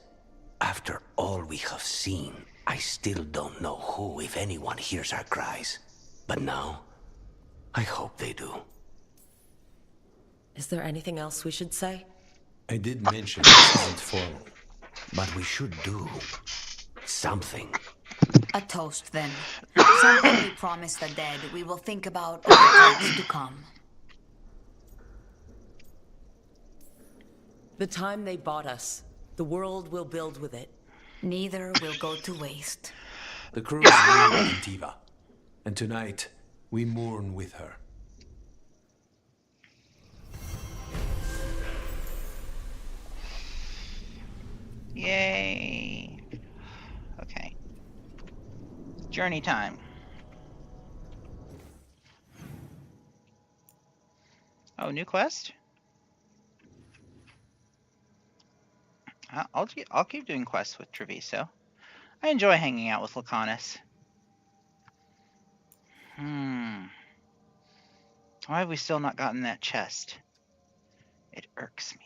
After all we have seen, I still don't know who, if anyone, hears our cries. But now, I hope they do. Is there anything else we should say? I did mention this isn't formal. But we should do something. A toast, then. Something we promise the dead we will think about over times to come. The time they bought us, the world will build with it. Neither will go to waste. The crows mourn Antiva, and tonight we mourn with her. Yay! Okay. Journey time. Oh, new quest? I'll keep doing quests with Treviso. I enjoy hanging out with Lacanus. Why have we still not gotten that chest? It irks me.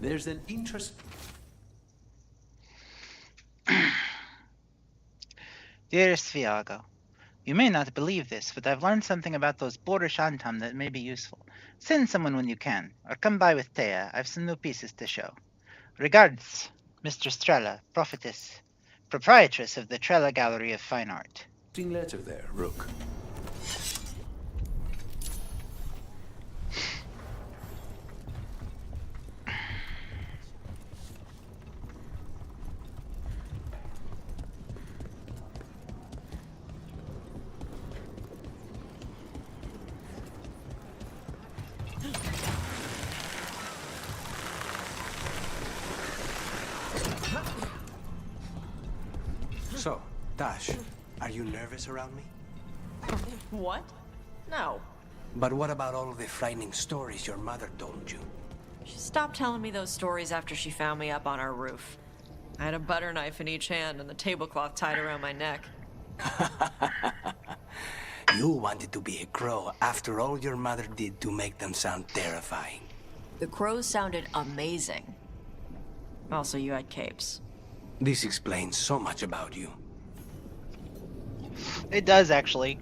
There's an interest. Dearest Viago, you may not believe this, but I've learned something about those border shantam that may be useful. Send someone when you can, or come by with Thea. I've some new pieces to show. Regards, Mr. Strella, prophetess, proprietress of the Trella Gallery of Fine Art. Letter there, Rook. So, Tash, are you nervous around me? What? No. But what about all of the frightening stories your mother told you? She stopped telling me those stories after she found me up on our roof. I had a butter knife in each hand and the tablecloth tied around my neck. You wanted to be a crow after all your mother did to make them sound terrifying. The crows sounded amazing. Also, you had capes. This explains so much about you. It does, actually.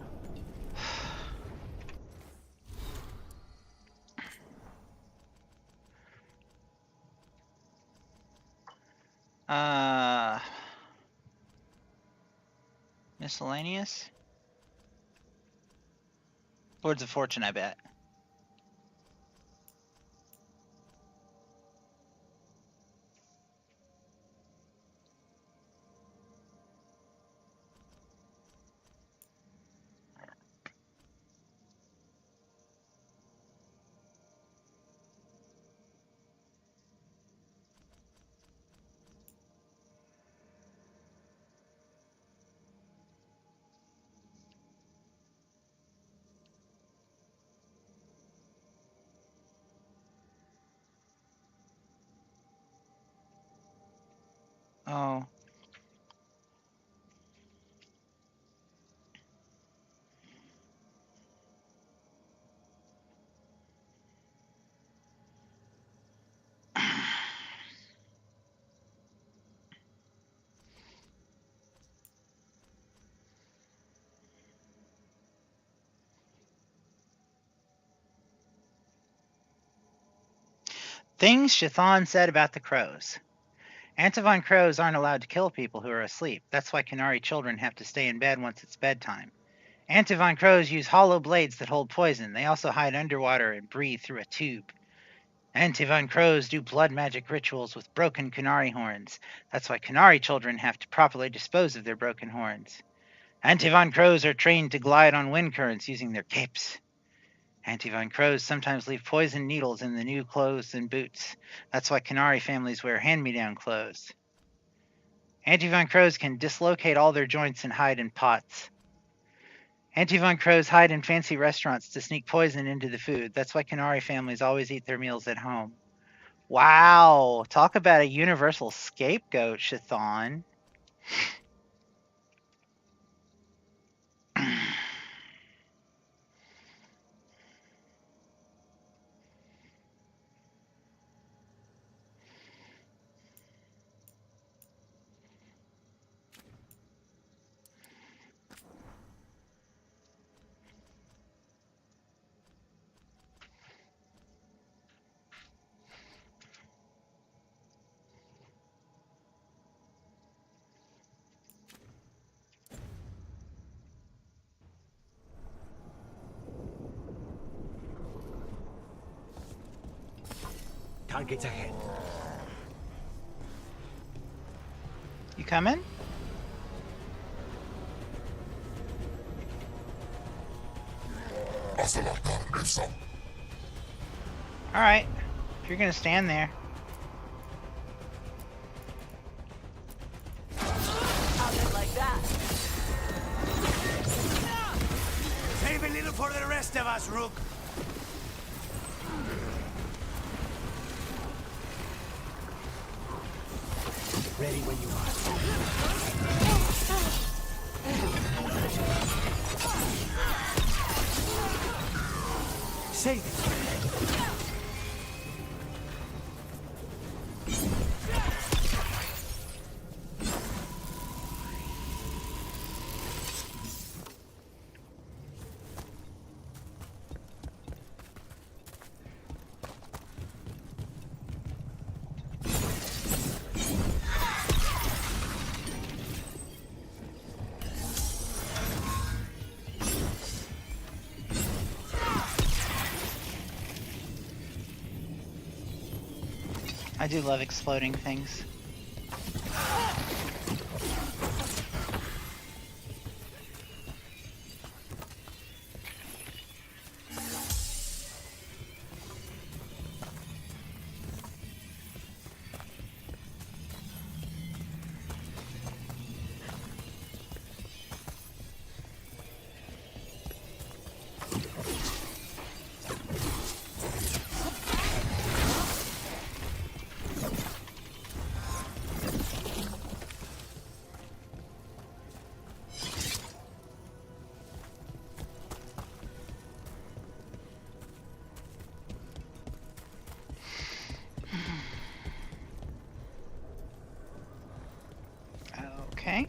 Miscellaneous? Words of Fortune, I bet. Oh. Things Chthon said about the crows. Antivon crows aren't allowed to kill people who are asleep. That's why Canary children have to stay in bed once it's bedtime. Antivon crows use hollow blades that hold poison. They also hide underwater and breathe through a tube. Antivon crows do blood magic rituals with broken Canary horns. That's why Canary children have to properly dispose of their broken horns. Antivon crows are trained to glide on wind currents using their capes. Antivon crows sometimes leave poison needles in the new clothes and boots. That's why Canary families wear hand-me-down clothes. Antivon crows can dislocate all their joints and hide in pots. Antivon crows hide in fancy restaurants to sneak poison into the food. That's why Canary families always eat their meals at home. Wow, talk about a universal scapegoat, Chthon. Targets ahead. You coming? Alright. If you're gonna stand there. I'll do it like that. Save a little for the rest of us, Rook. Ready when you are. Save it. I do love exploding things. Okay.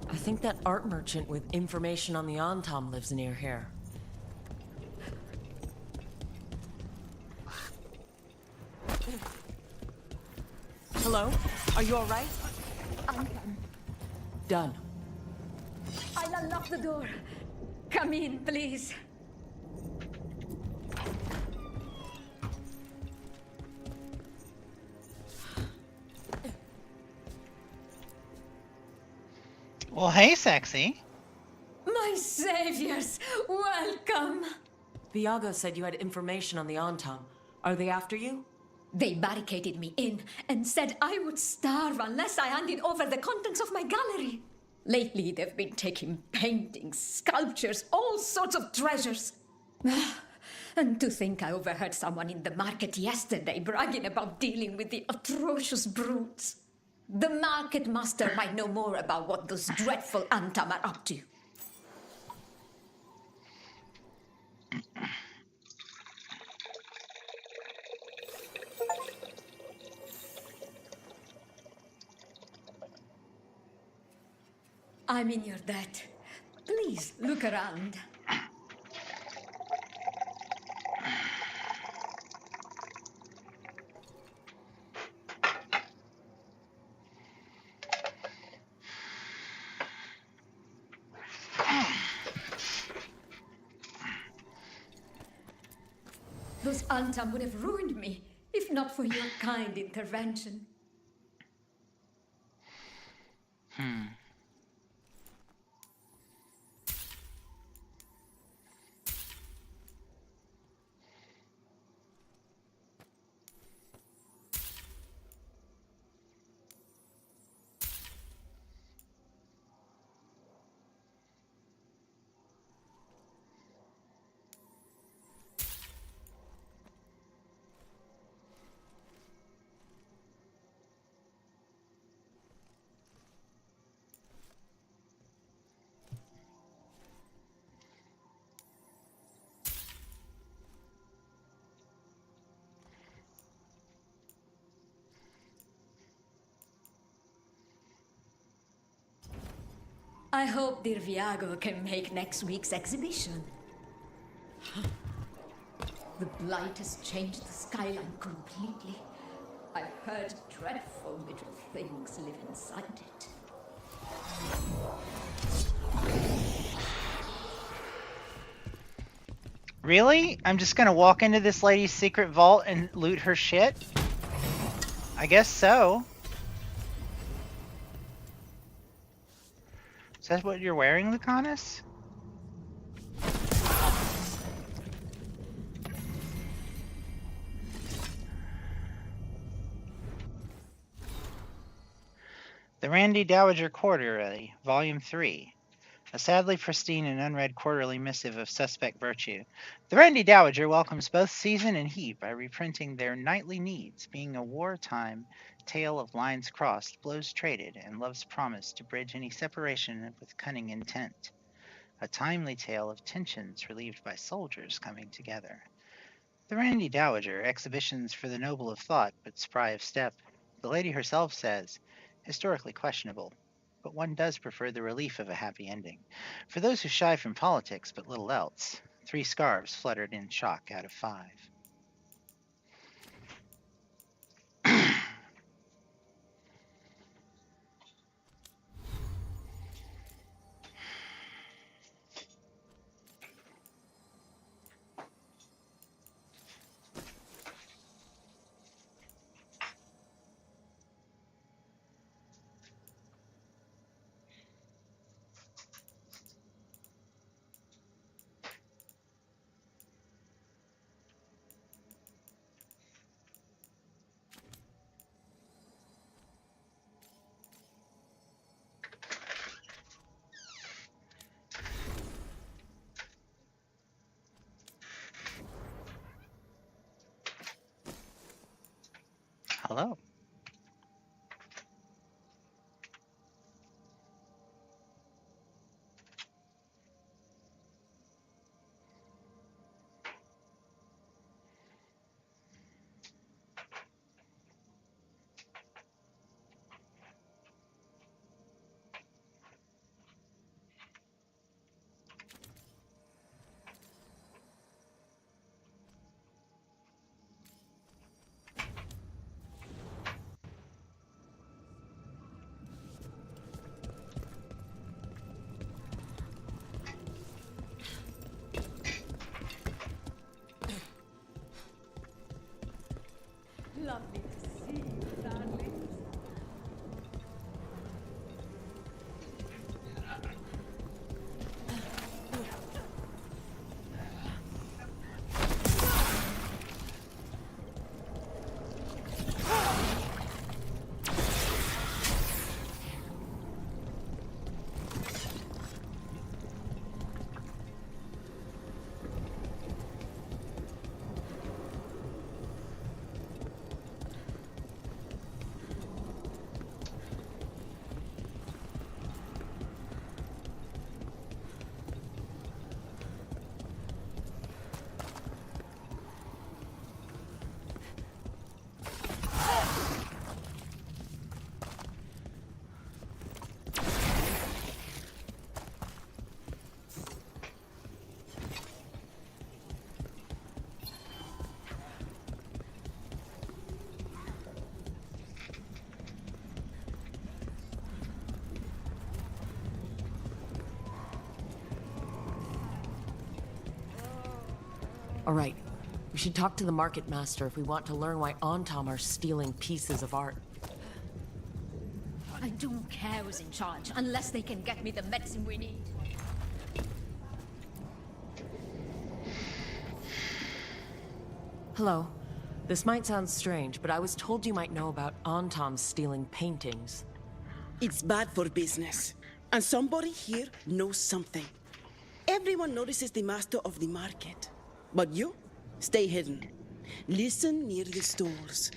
I think that art merchant with information on the Antom lives near here. Hello? Are you alright? Done. I'll unlock the door. Come in, please. Well, hey, sexy. My saviors, welcome! Viago said you had information on the Antom. Are they after you? They barricaded me in and said I would starve unless I handed over the contents of my gallery. Lately, they've been taking paintings, sculptures, all sorts of treasures. And to think I overheard someone in the market yesterday bragging about dealing with the atrocious brutes. The market master might know more about what those dreadful Antam are up to. I'm in your debt. Please look around. Those Antam would have ruined me if not for your kind intervention. I hope Dear Viago can make next week's exhibition. The blight has changed the skyline completely. I've heard dreadful little things live inside it. Really? I'm just gonna walk into this lady's secret vault and loot her shit? I guess so. Is that what you're wearing, Lucanus? The Randy Dowager Quarterly, Volume 3. A sadly pristine and unread quarterly missive of suspect virtue. The Randy Dowager welcomes both season and heat by reprinting their nightly needs, being a wartime tale of lines crossed, blows traded, and love's promise to bridge any separation with cunning intent. A timely tale of tensions relieved by soldiers coming together. The Randy Dowager, exhibitions for the noble of thought, but spry of step. The lady herself says, historically questionable, but one does prefer the relief of a happy ending. For those who shy from politics but little else, 3 scarves fluttered in shock out of 5. Hello. Lovely to see you, darling. All right. We should talk to the market master if we want to learn why Antam are stealing pieces of art. I don't care who's in charge, unless they can get me the medicine we need. Hello. This might sound strange, but I was told you might know about Antam stealing paintings. It's bad for business. And somebody here knows something. Everyone notices the master of the market. But you, stay hidden. Listen near the stores.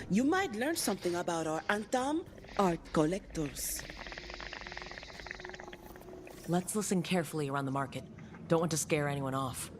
You might learn something about our Antam art collectors. Let's listen carefully around the market. Don't want to scare anyone off.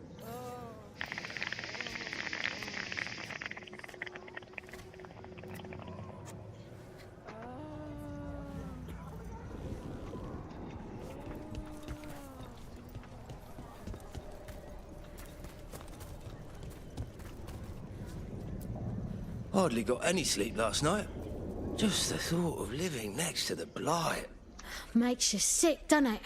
hardly got any sleep last night. Just the thought of living next to the Blight. Makes you sick, doesn't it?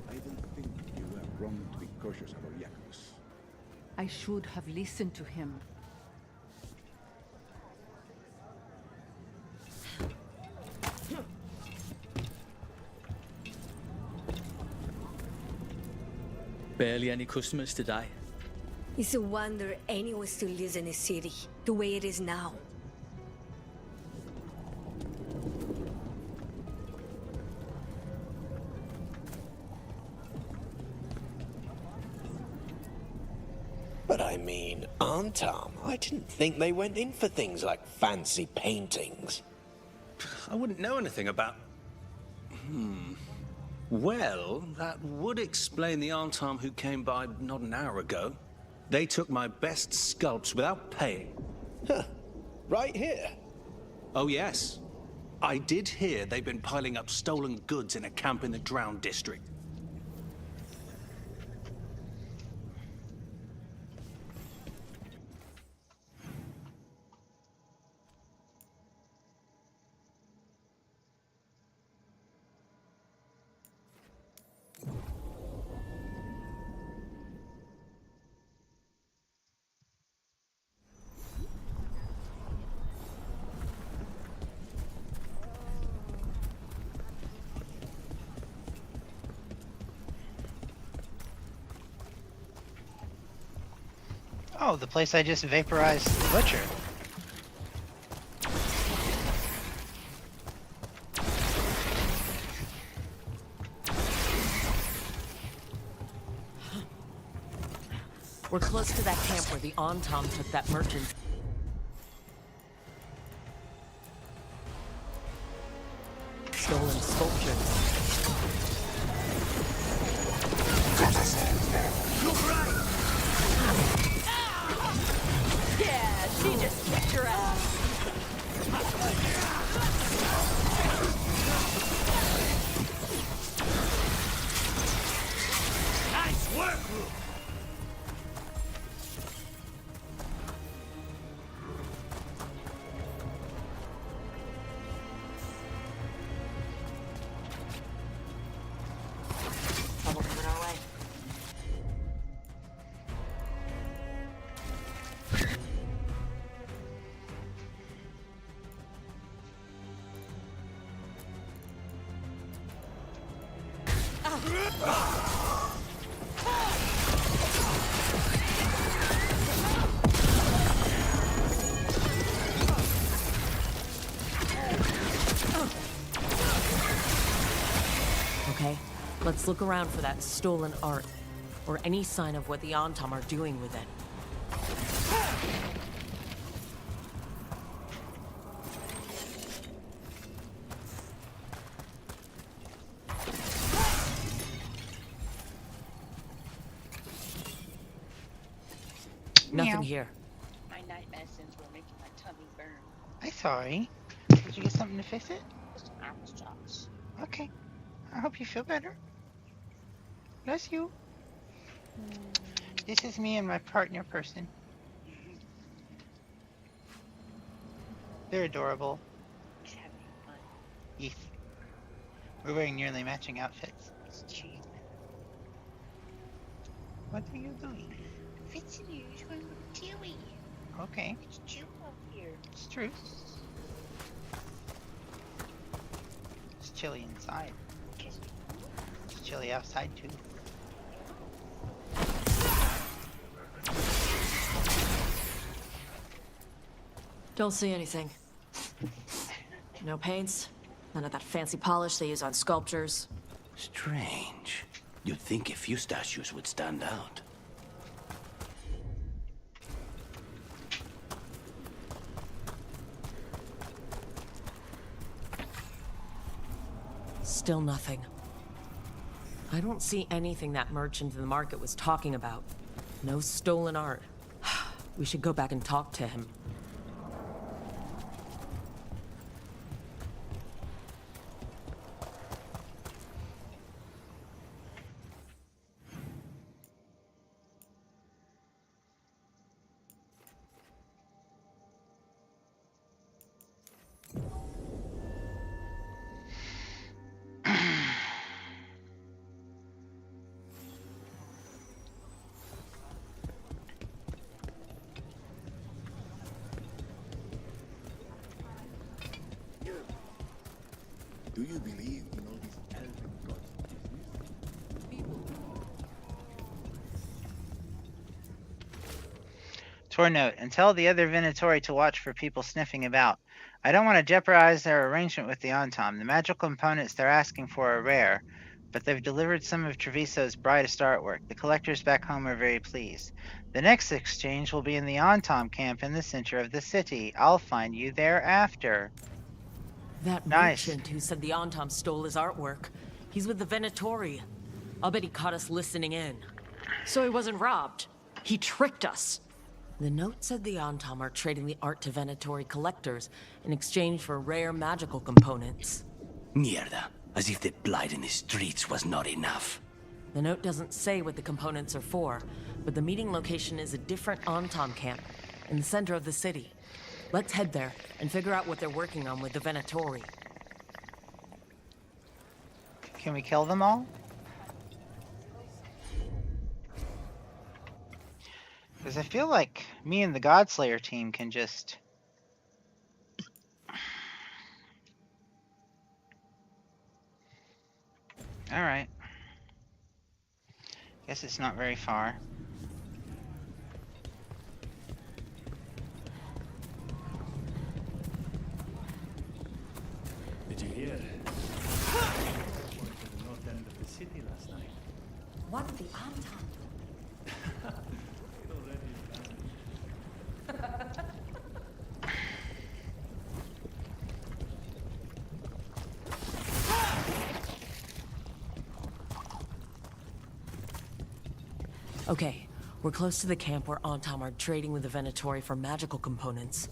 I don't think you are wrong to be cautious about Yakos. I should have listened to him. Barely any customers today. It's a wonder anyone still lives in the city, the way it is now. But I mean, Antam, I didn't think they went in for things like fancy paintings. I wouldn't know anything about... Well, that would explain the Antam who came by not an hour ago. They took my best sculpts without paying. Huh. Right here? Oh, yes. I did hear they've been piling up stolen goods in a camp in the Drowned district. Oh, the place I just vaporized the butcher. We're close to that camp where the Antam took that merchant. Stolen sculptures. Yeah, she just kicked your ass. Nice work, Rook. Trouble coming our way. Okay, let's look around for that stolen art, or any sign of what the Antam are doing with it. Nothing here. My night medicines were making my tummy burn. I'm sorry. Did you get something to fix it? Just apple shots. Okay. I hope you feel better. Bless you. This is me and my partner person. They're adorable. Just having fun. Yes. We're wearing nearly matching outfits. It's cheap. What are you doing? Fixing you when we're chilly. Okay. It's chill out here. It's true. It's chilly inside. It's chilly outside too. Don't see anything. No paints, none of that fancy polish they use on sculptures. Strange. You'd think a few statues would stand out. Still nothing. I don't see anything that merchant in the market was talking about. No stolen art. We should go back and talk to him. Do you believe in all these elven gods' business? Tour note, and tell the other Venatori to watch for people sniffing about. I don't want to jeopardize their arrangement with the Antom. The magical components they're asking for are rare, but they've delivered some of Treviso's brightest artwork. The collectors back home are very pleased. The next exchange will be in the Antom camp in the center of the city. I'll find you there after. That Nice. merchant who said the Antom stole his artwork. He's with the Venatori. I'll bet he caught us listening in. So he wasn't robbed. He tricked us. The note said the Antom are trading the art to Venatori collectors in exchange for rare magical components. Mierda. As if the blight in the streets was not enough. The note doesn't say what the components are for, but the meeting location is a different Antom camp in the center of the city. Let's head there and figure out what they're working on with the Venatori. Can we kill them all? Because I feel like me and the Godslayer team can just... Alright. Guess it's not very far. Did you hear? I went to the north end of the city last night. What the Anton? Okay, we're close to the camp where Antom are trading with the Venatori for magical components.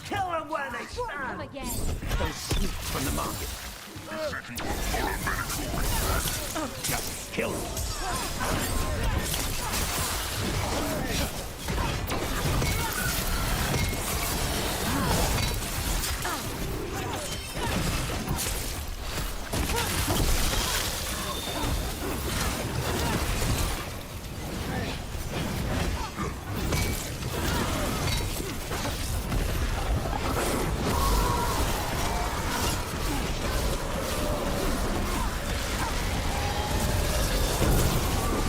Kill them where they stand! Again. Don't sneak from the market. Just kill them.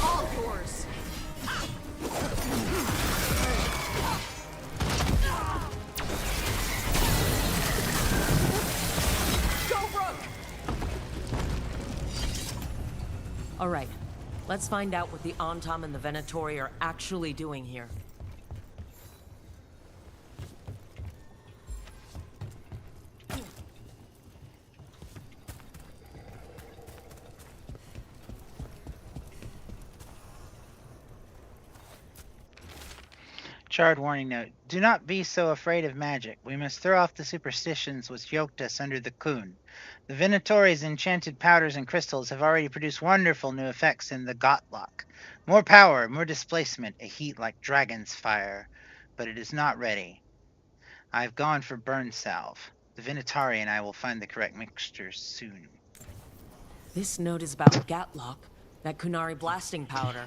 All yours. Go, Rook! All right, let's find out what the Antom and the Venatori are actually doing here. Charred warning note. Do not be so afraid of magic. We must throw off the superstitions which yoked us under the Kun. The Venatori's enchanted powders and crystals have already produced wonderful new effects in the Gotlock. More power, more displacement, a heat like dragon's fire. But it is not ready. I've gone for burn salve. The Venatori and I will find the correct mixture soon. This note is about Gatlock, that Kunari blasting powder.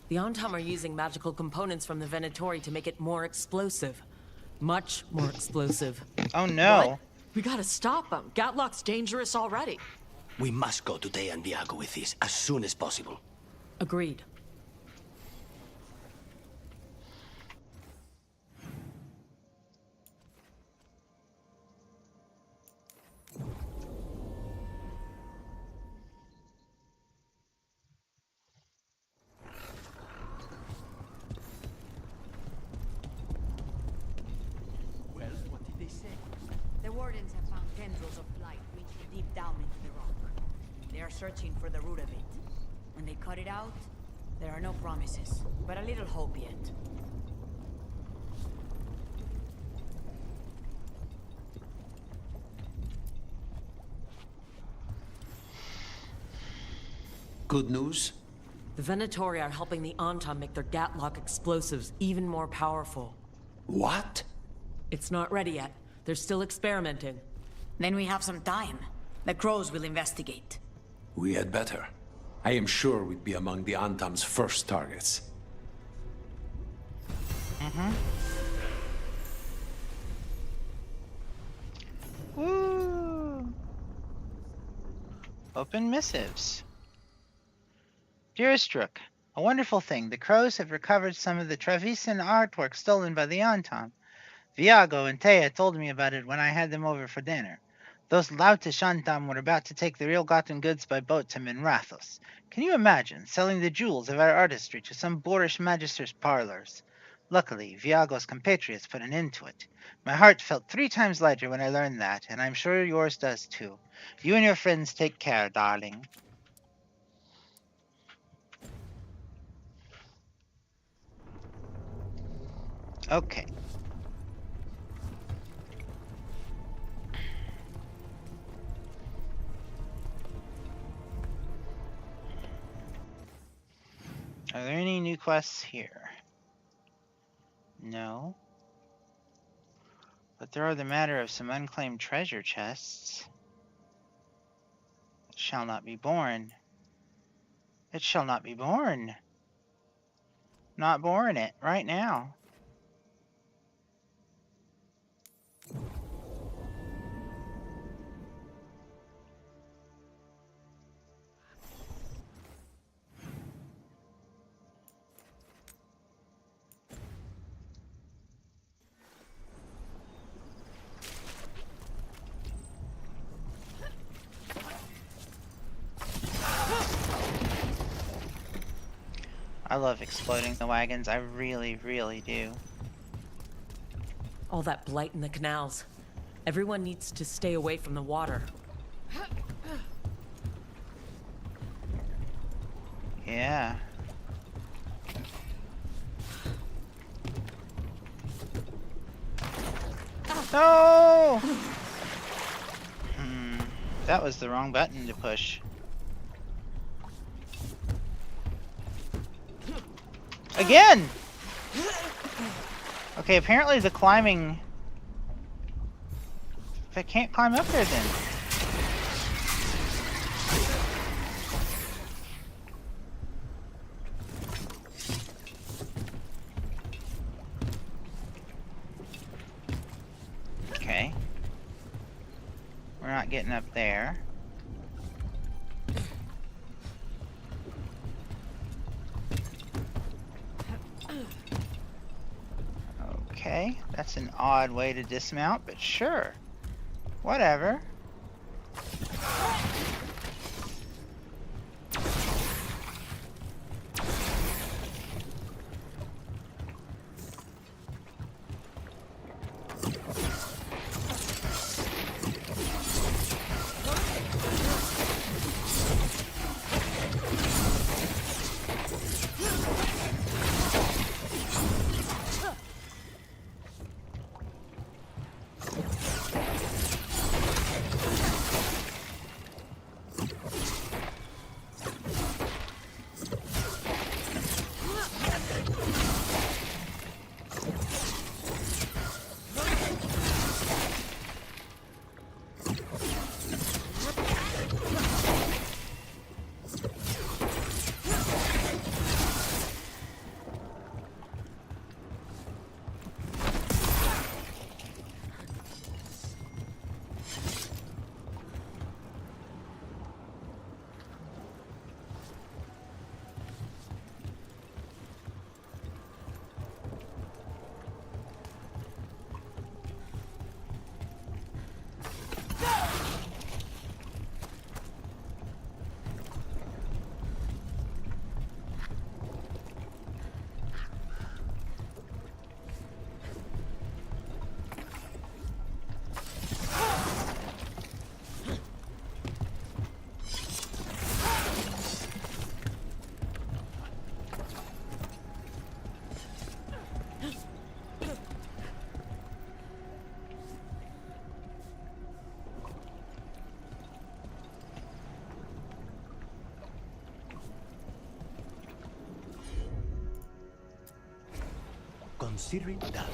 The Antom are using magical components from the Venatori to make it more explosive. Much more explosive. Oh no! What? We gotta stop him. Gatlock's dangerous already. We must go to De Andiago with this as soon as possible. Agreed. Well, what did they say? The wardens have found tendrils of blight reaching deep down into the rock. They are searching for the root of it. When they cut it out, there are no promises, but a little hope yet. Good news? The Venatori are helping the Antam make their Gatlock explosives even more powerful. What? It's not ready yet. They're still experimenting. Then we have some time. The crows will investigate. We had better. I am sure we'd be among the Antam's first targets. Woo! Open missives. Dearest Rook, a wonderful thing. The crows have recovered some of the Travisan artwork stolen by the Antam. Viago and Thea told me about it when I had them over for dinner. Those loutish Antam were about to take the ill-gotten goods by boat to Minrathos. Can you imagine selling the jewels of our artistry to some boorish magister's parlors? Luckily, Viago's compatriots put an end to it. My heart felt 3 times lighter when I learned that, and I'm sure yours does too. You and your friends take care, darling. Okay. Are there any new quests here? No. But there are the matter of some unclaimed treasure chests. It shall not be born. It shall not be born. Not born it right now. I love exploding the wagons. I really, really do. All that blight in the canals. Everyone needs to stay away from the water. Yeah. No! That was the wrong button to push. Again! Okay, apparently the climbing... If I can't climb up there then. Okay. We're not getting up there. Okay, that's an odd way to dismount, but sure. Whatever. Consider it done.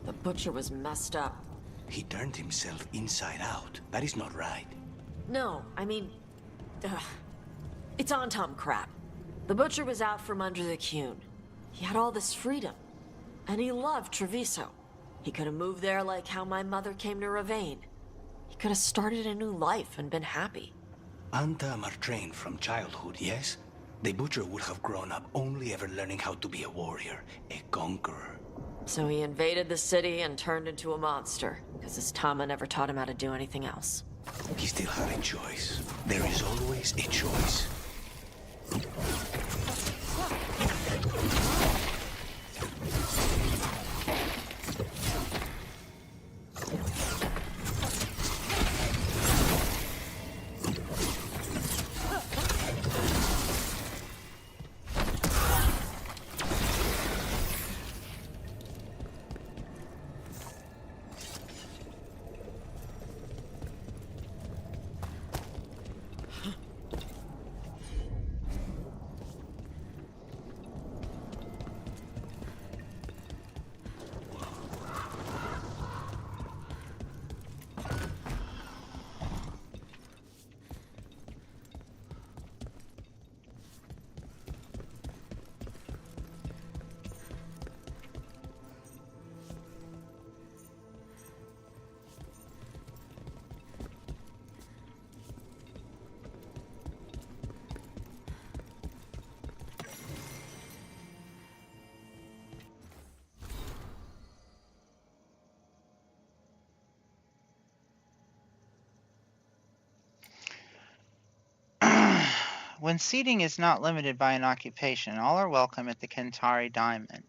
The butcher was messed up. He turned himself inside out. That is not right. No, I mean... it's on Tom crap. The butcher was out from under the Cune. He had all this freedom. And he loved Treviso. He could have moved there like how my mother came to Ravane. He could have started a new life and been happy. Antam are trained from childhood, yes? The butcher would have grown up only ever learning how to be a warrior, a conqueror. So he invaded the city and turned into a monster, because his Tama never taught him how to do anything else. He still had a choice. There is always a choice. When seating is not limited by an occupation, all are welcome at the Kentari Diamond,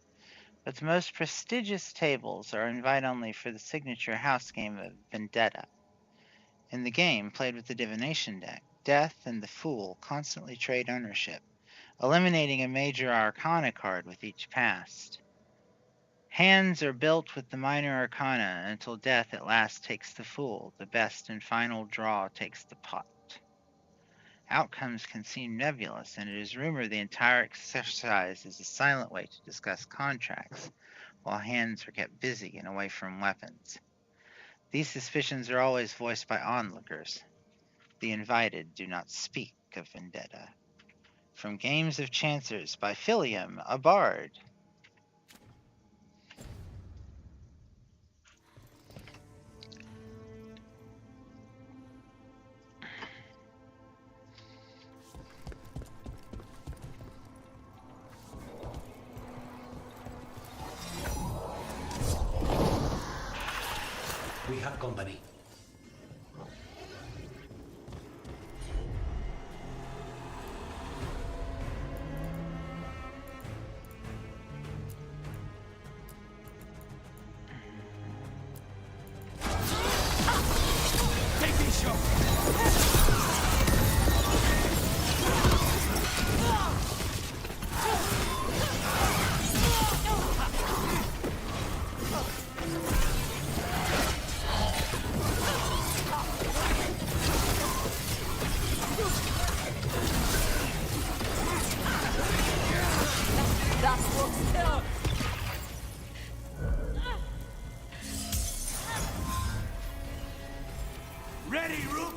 but the most prestigious tables are invite only for the signature house game of Vendetta. In the game, played with the divination deck, Death and the Fool constantly trade ownership, eliminating a major arcana card with each pass. Hands are built with the minor arcana until Death at last takes the Fool. The best and final draw takes the pot. Outcomes can seem nebulous, and it is rumored the entire exercise is a silent way to discuss contracts, while hands are kept busy and away from weapons. These suspicions are always voiced by onlookers. The invited do not speak of Vendetta. From Games of Chancers by Philium, a bard. We have company. Take these shots! Ready, Rook?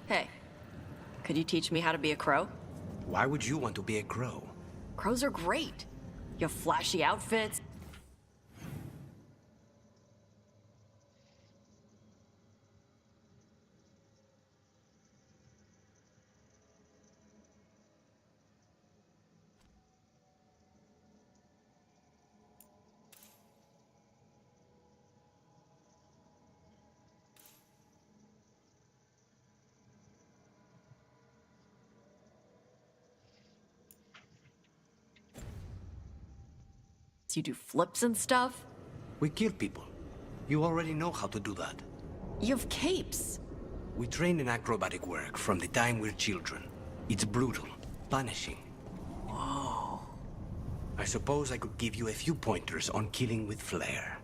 Hey, could you teach me how to be a crow? Why would you want to be a crow? Crows are great. You have flashy outfits. You do flips and stuff? We kill people. You already know how to do that. You have capes. We train in acrobatic work from the time we're children. It's brutal, punishing. Whoa. I suppose I could give you a few pointers on killing with flair.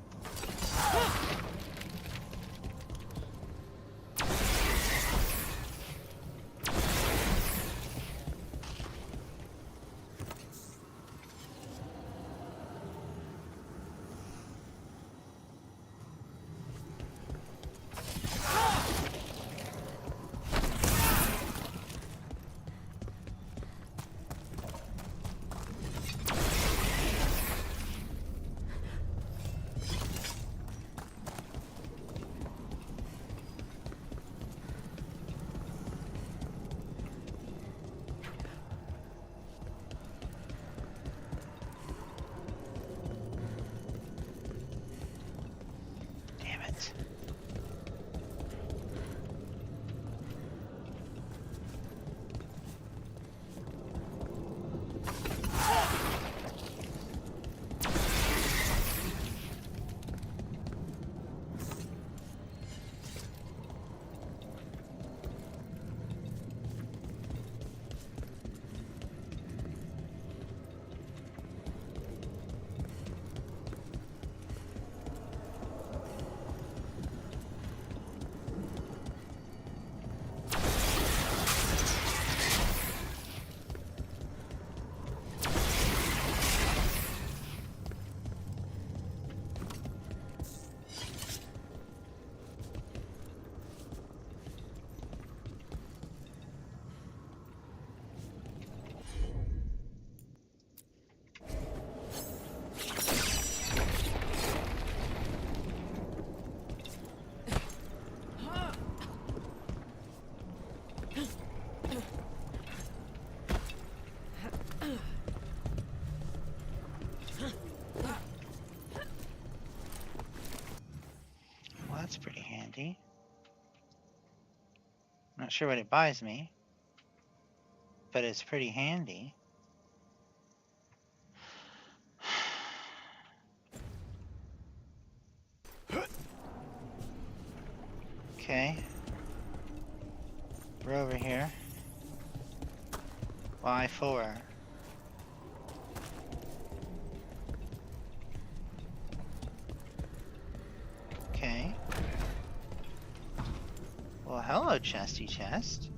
it. Well, that's pretty handy. Not sure what it buys me, but it's pretty handy. Okay. We're over here. Why for? Okay. Well, hello, chesty chest.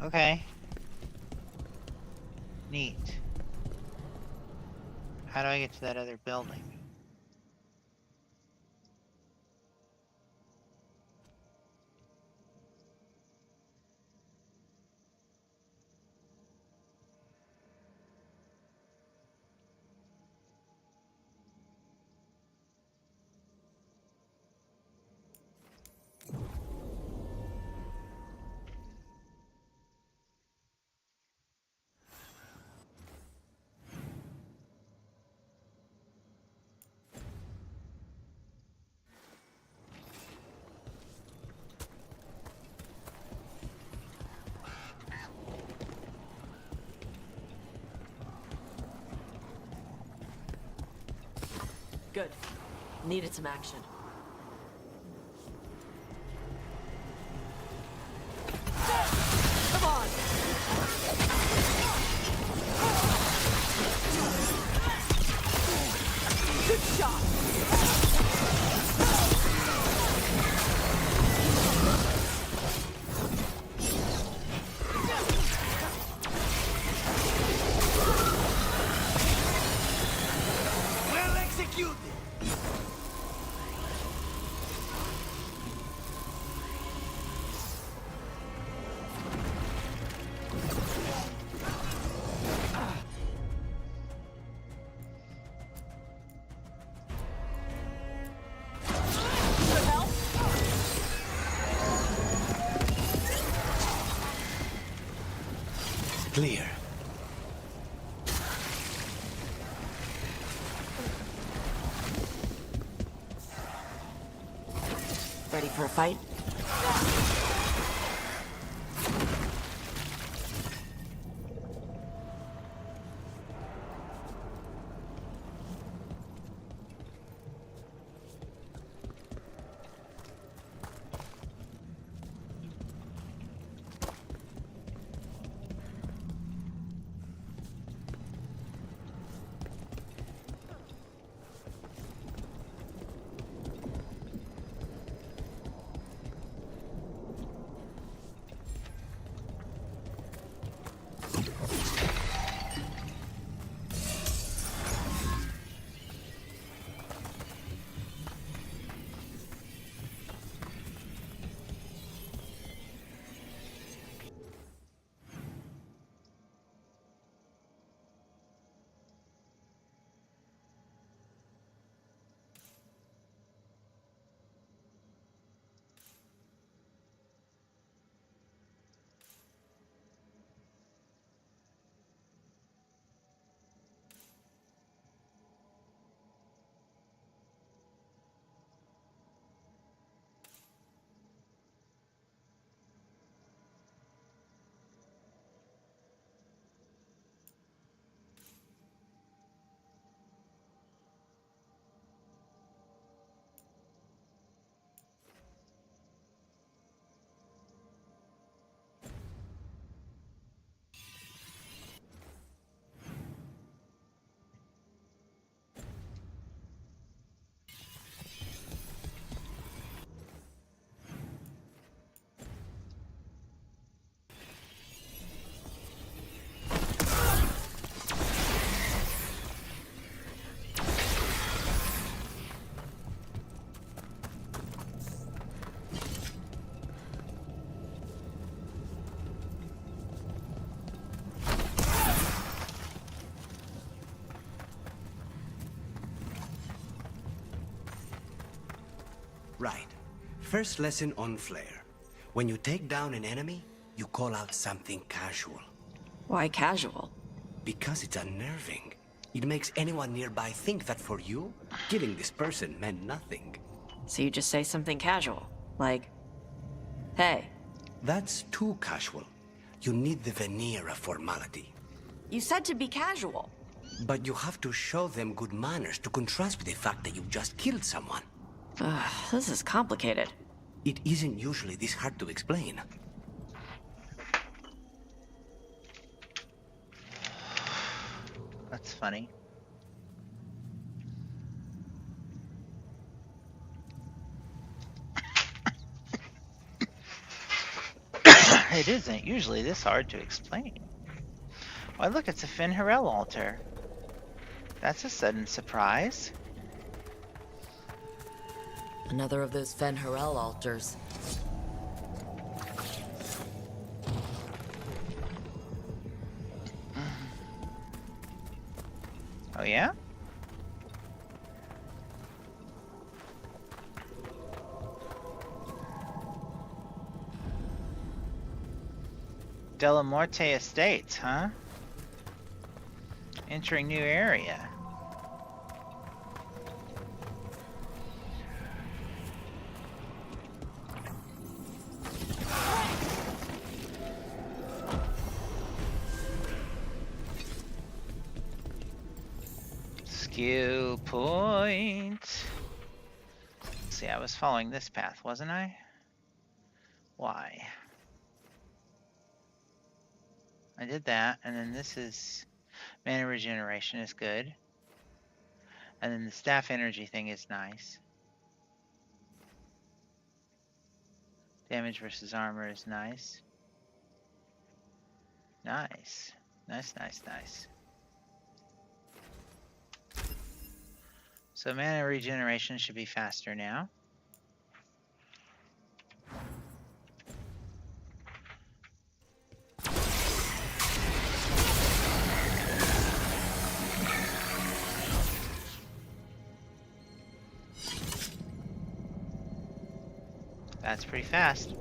Okay. Neat. How do I get to that other building? Good. Needed some action. Come on! Good shot! Well executed! Clear. Ready for a fight? First lesson on flair. When you take down an enemy, you call out something casual. Why casual? Because it's unnerving. It makes anyone nearby think that for you, killing this person meant nothing. So you just say something casual, like, hey. That's too casual. You need the veneer of formality. You said to be casual. But you have to show them good manners to contrast with the fact that you just killed someone. This is complicated. It isn't usually this hard to explain. That's funny. It isn't usually this hard to explain. Why, look, it's a Finn Harel altar. That's a sudden surprise. Another of those Fen Harel altars. Oh, yeah? Della Morte Estates, huh? Entering new area. Skill point. Let's see, I was following this path, wasn't I? Why? I did that, and then this is mana regeneration is good. And then the staff energy thing is nice. Damage versus armor is nice. Nice. Nice, nice, nice. So mana regeneration should be faster now. That's pretty fast.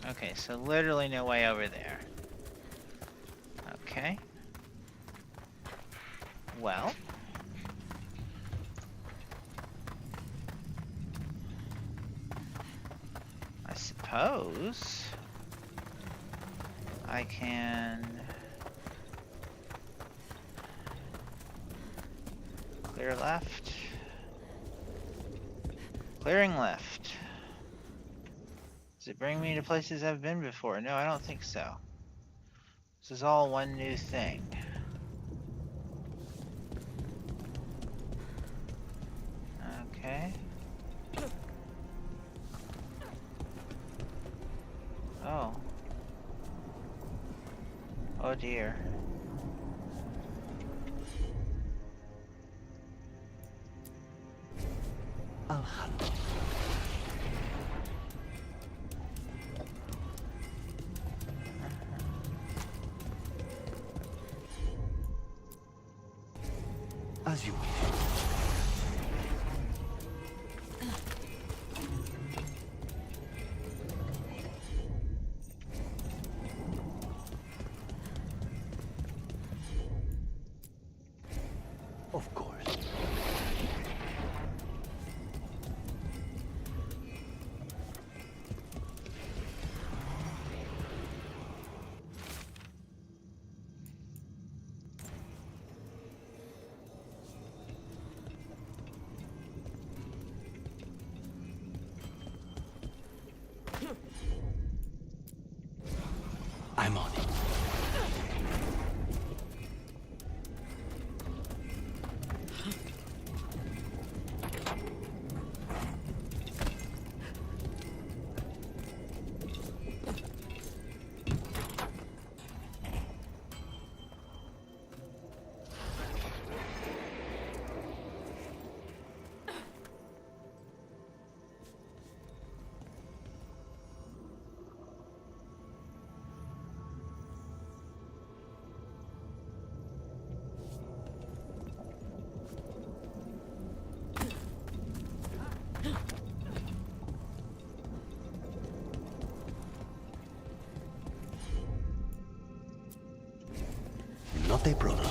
Okay, so literally no way over there. Okay. Well. I suppose I can clear left. Clearing left. Does it bring me to places I've been before? No, I don't think so. This is all one new thing. Okay. Oh. Oh dear. Oh, hello. As you wish. Of course. I'm on it. Not a problem.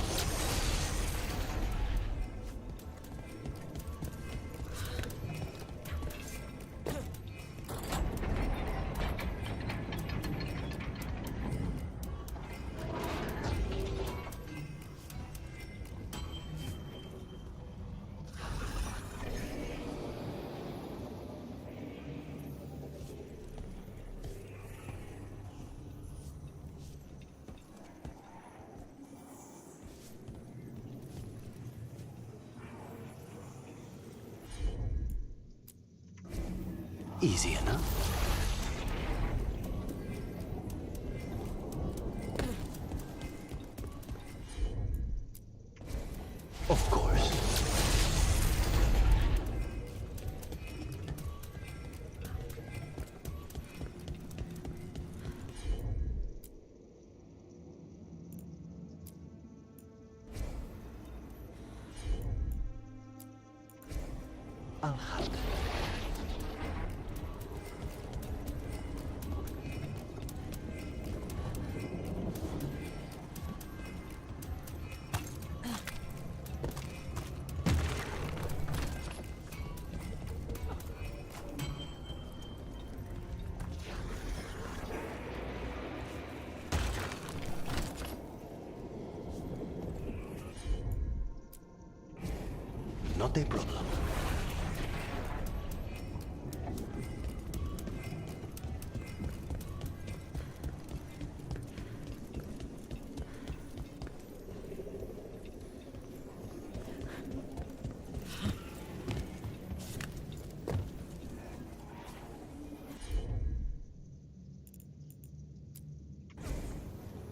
Easy enough. Of course. I'll have it. Not a problem.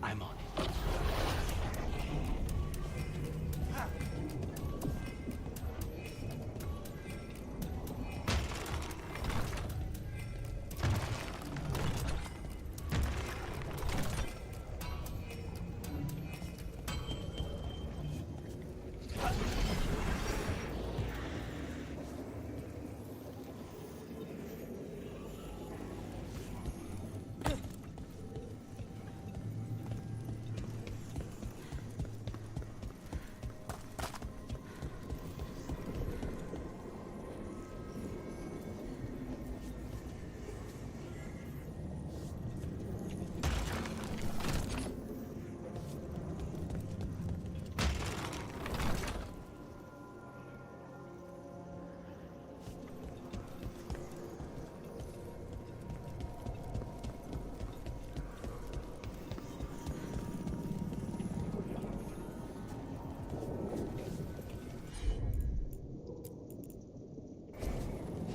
I'm on it.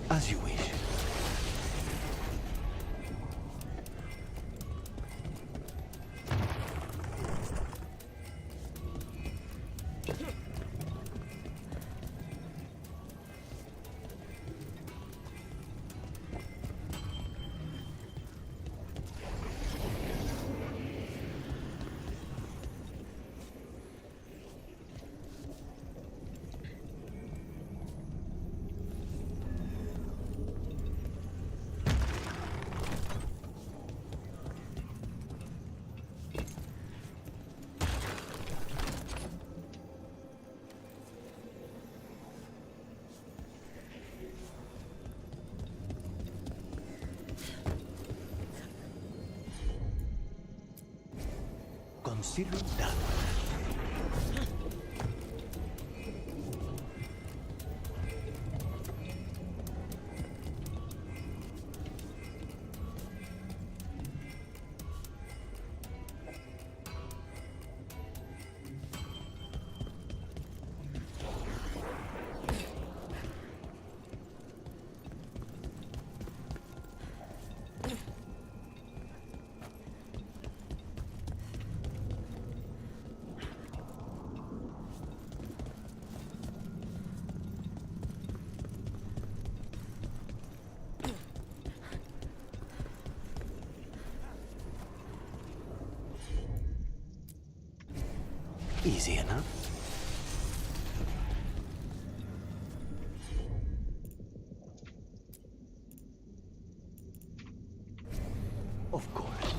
As you wish. Consider that. Easy enough. Of course.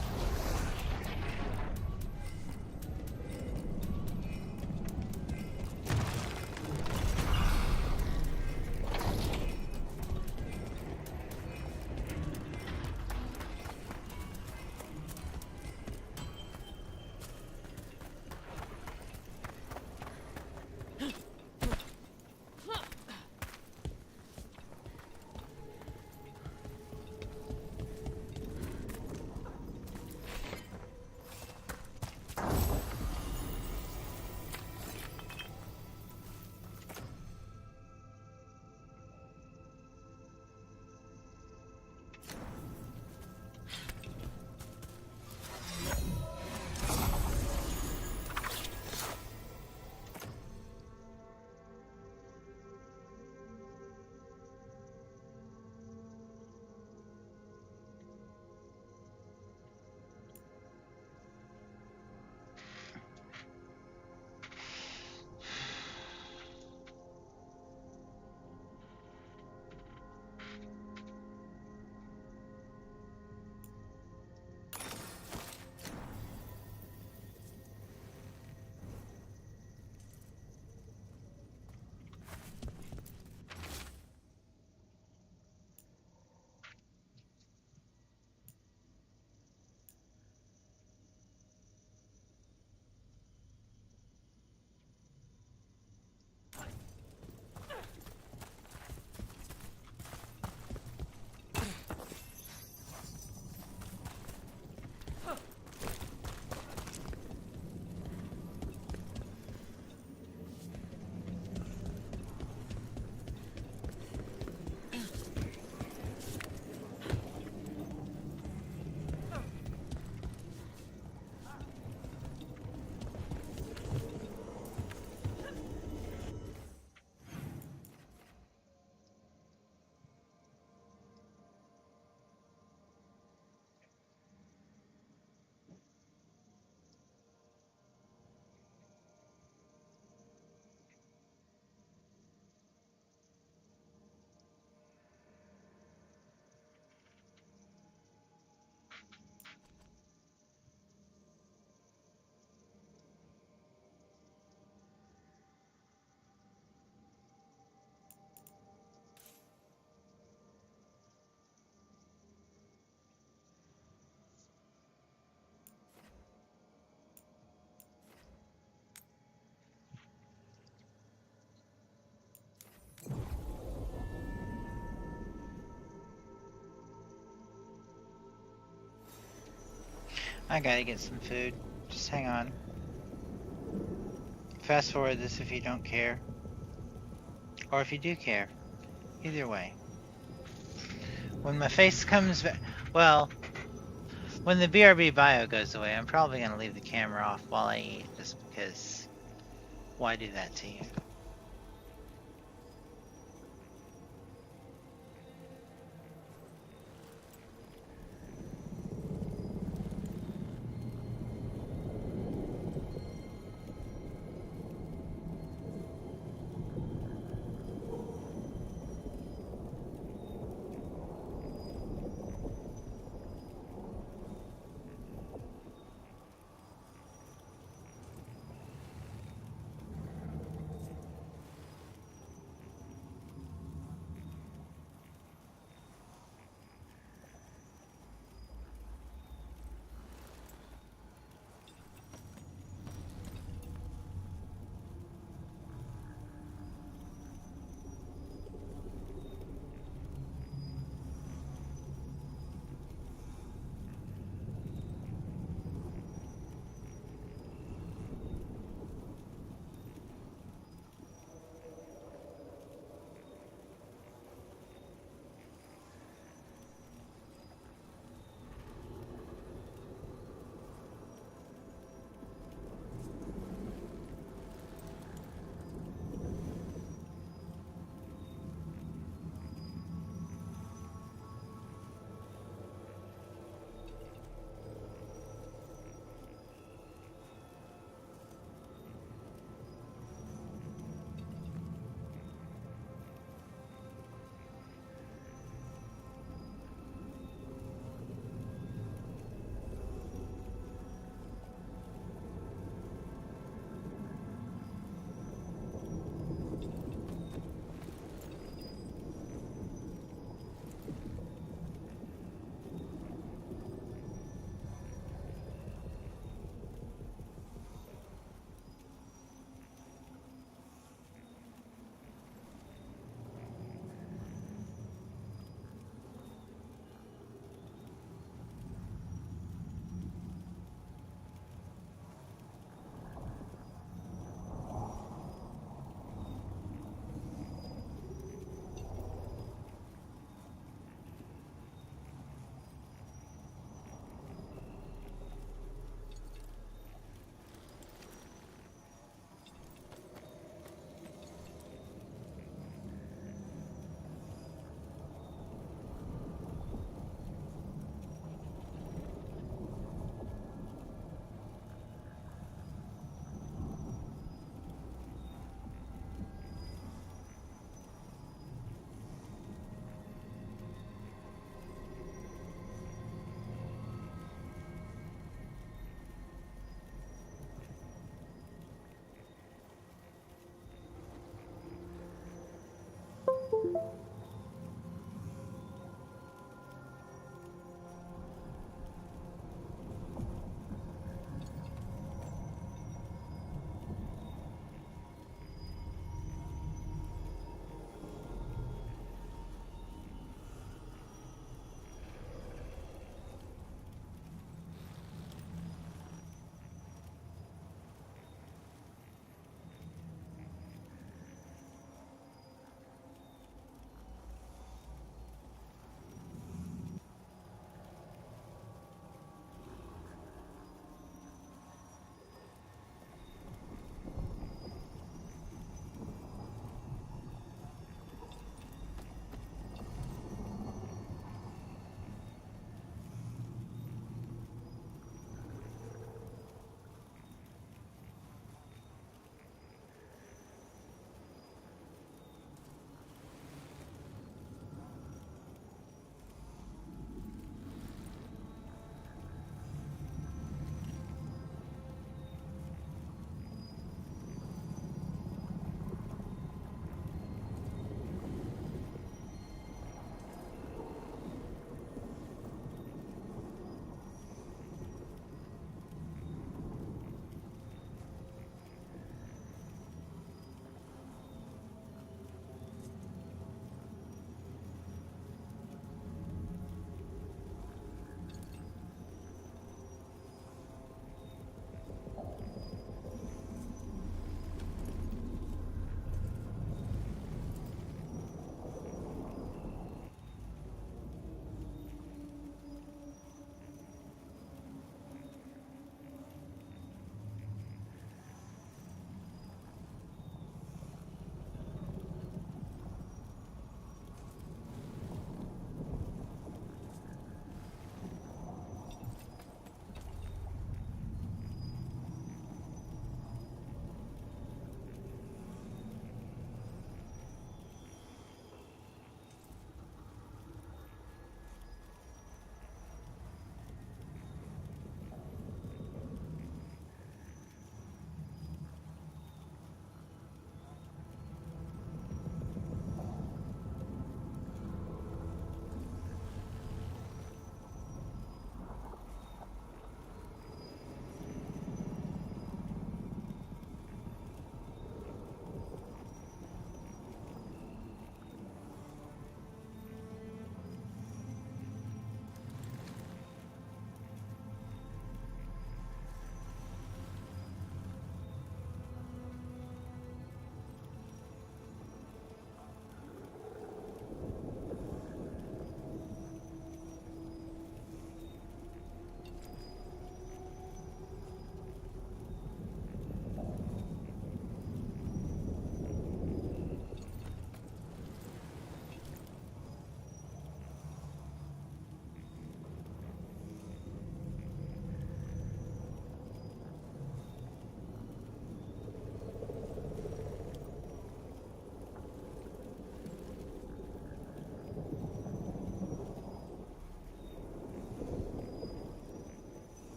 I gotta get some food. Just hang on. Fast forward this if you don't care. Or if you do care. Either way. When my face comes back... Well, when the BRB bio goes away, I'm probably gonna leave the camera off while I eat. Just because... Why do that to you?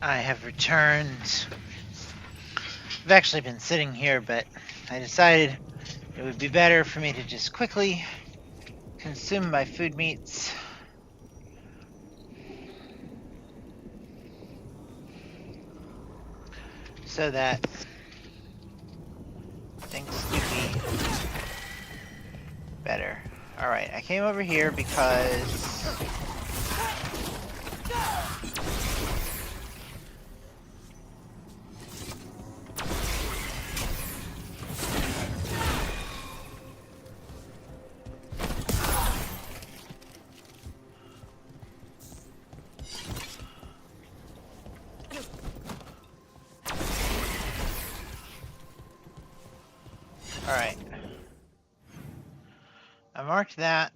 I have returned. I've actually been sitting here, but I decided it would be better for me to just quickly consume my food meats. So that things could be better. Alright, I came over here because alright. I marked that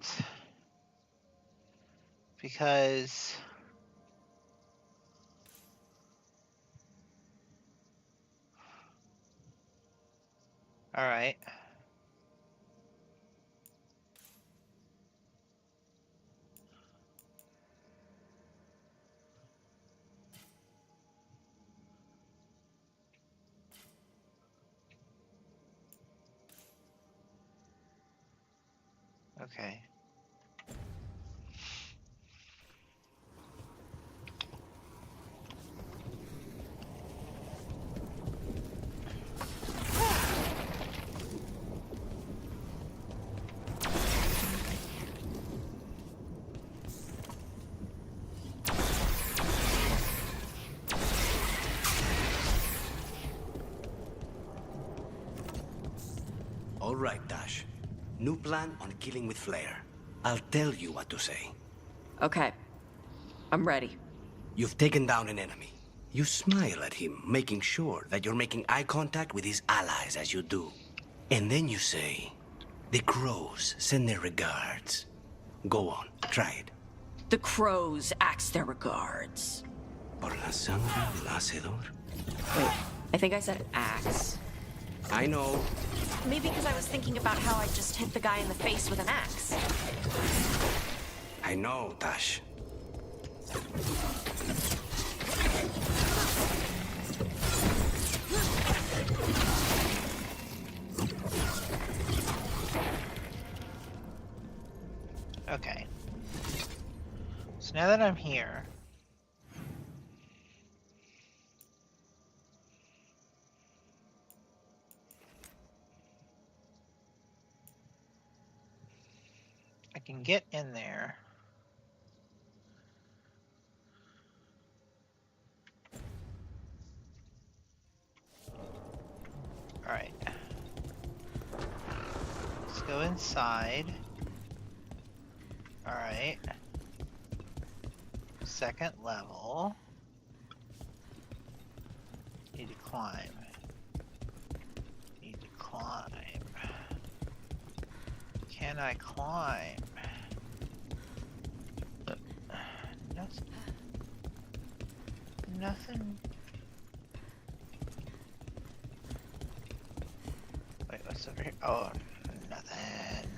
because alright. Okay. All right, Dash. New plan on killing with flair. I'll tell you what to say. Okay. I'm ready. You've taken down an enemy. You smile at him, making sure that you're making eye contact with his allies as you do. And then you say, the crows send their regards. Go on, try it. The crows ask their regards. Por la sangre del hacedor. Wait, I think I said axe. I know. Maybe because I was thinking about how I just hit the guy in the face with an axe. I know, Dash. Okay. So now that I'm here, I can get in there. All right. Let's go inside. All right. Second level. Need to climb. Need to climb. Can I climb? Nothing. Nothing. Wait, what's over here? Oh, nothing.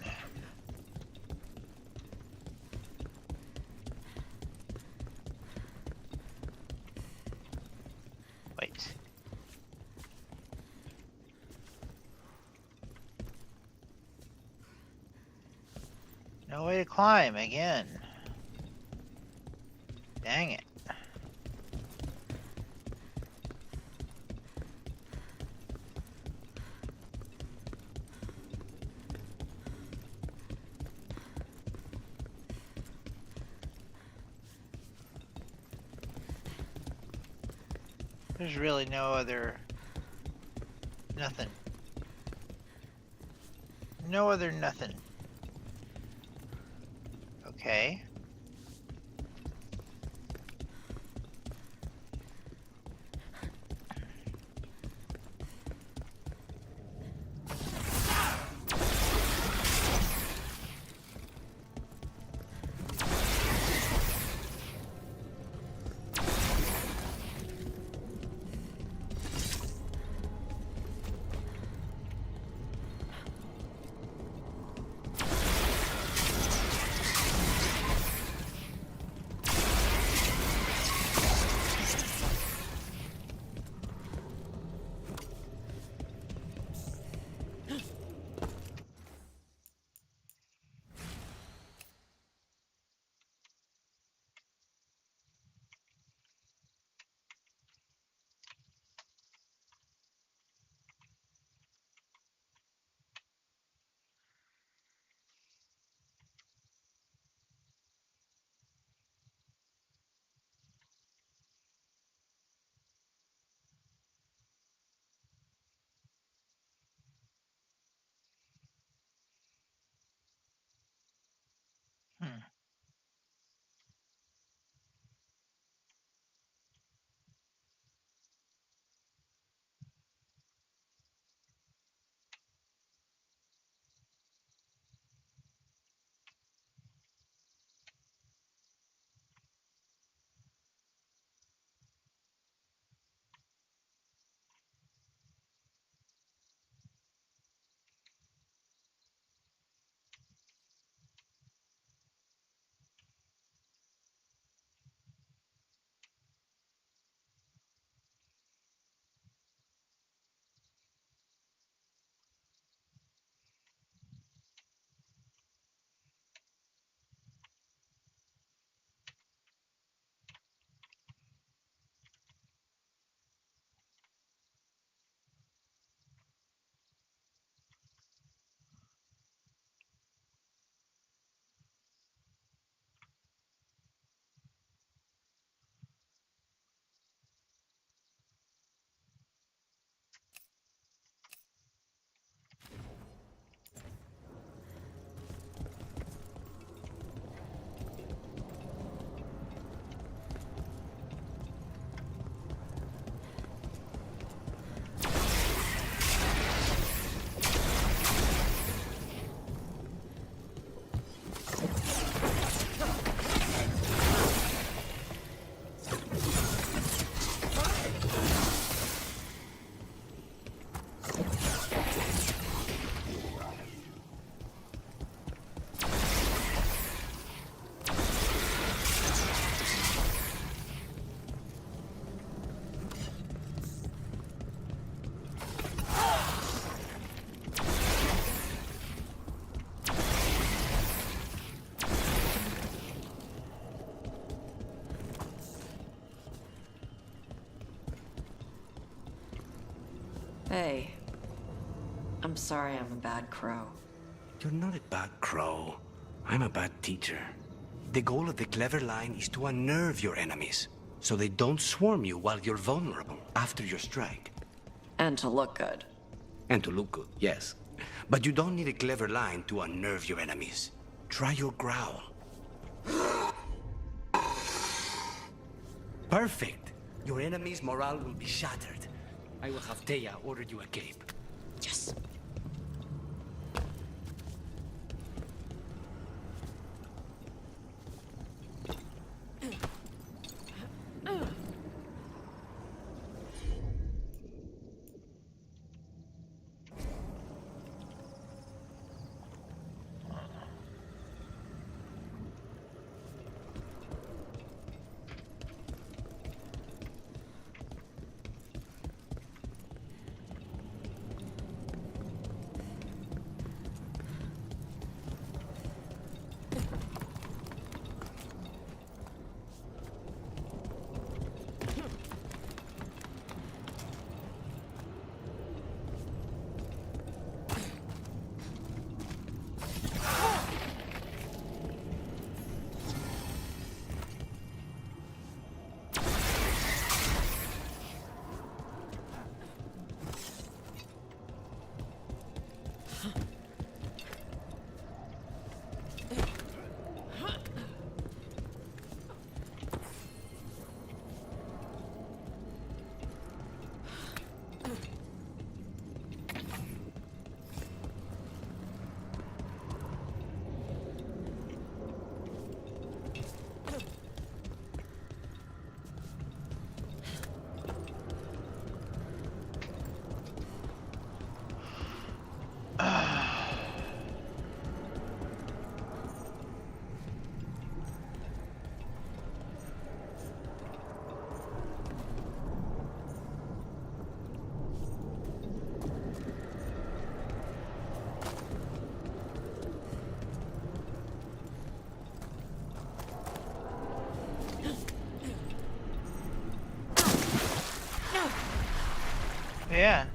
Wait. No way to climb again. Dang it. There's really no other... nothing. No other nothing. Okay. Hey. I'm sorry I'm a bad crow. You're not a bad crow. I'm a bad teacher. The goal of the clever line is to unnerve your enemies, so they don't swarm you while you're vulnerable after your strike. And to look good. And to look good, yes. But you don't need a clever line to unnerve your enemies. Try your growl. Perfect! Your enemy's morale will be shattered. I will have Teya order you a cape. Yes. Yeah.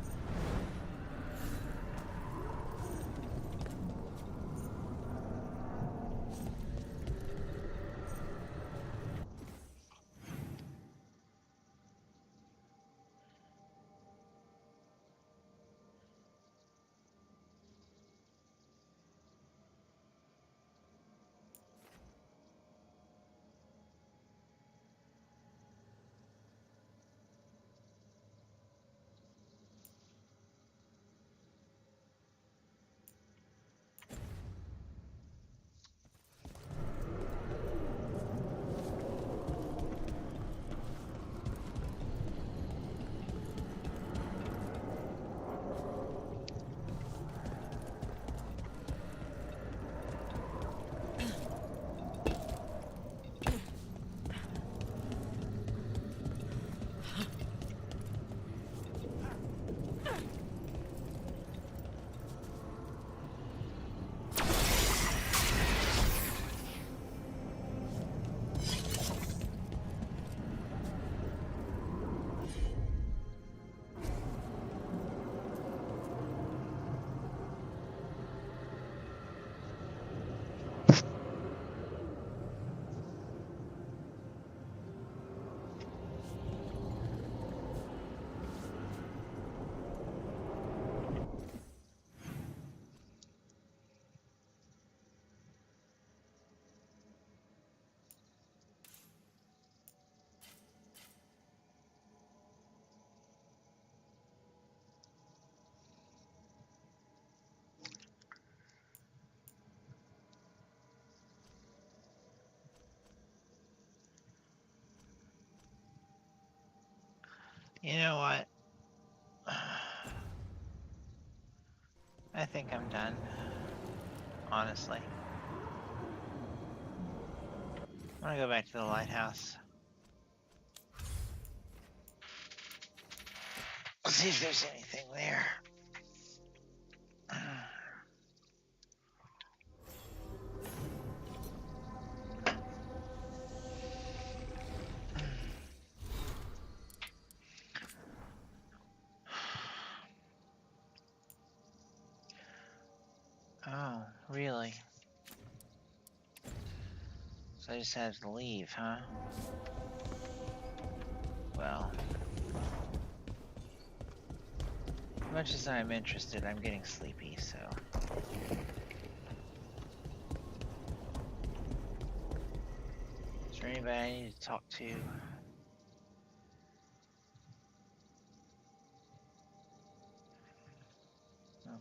You know what? I think I'm done. Honestly. I'm gonna go back to the lighthouse. See if there's anything there. Really? So I just had to leave, huh? Well. As much as I'm interested, I'm getting sleepy, so... Is there anybody I need to talk to?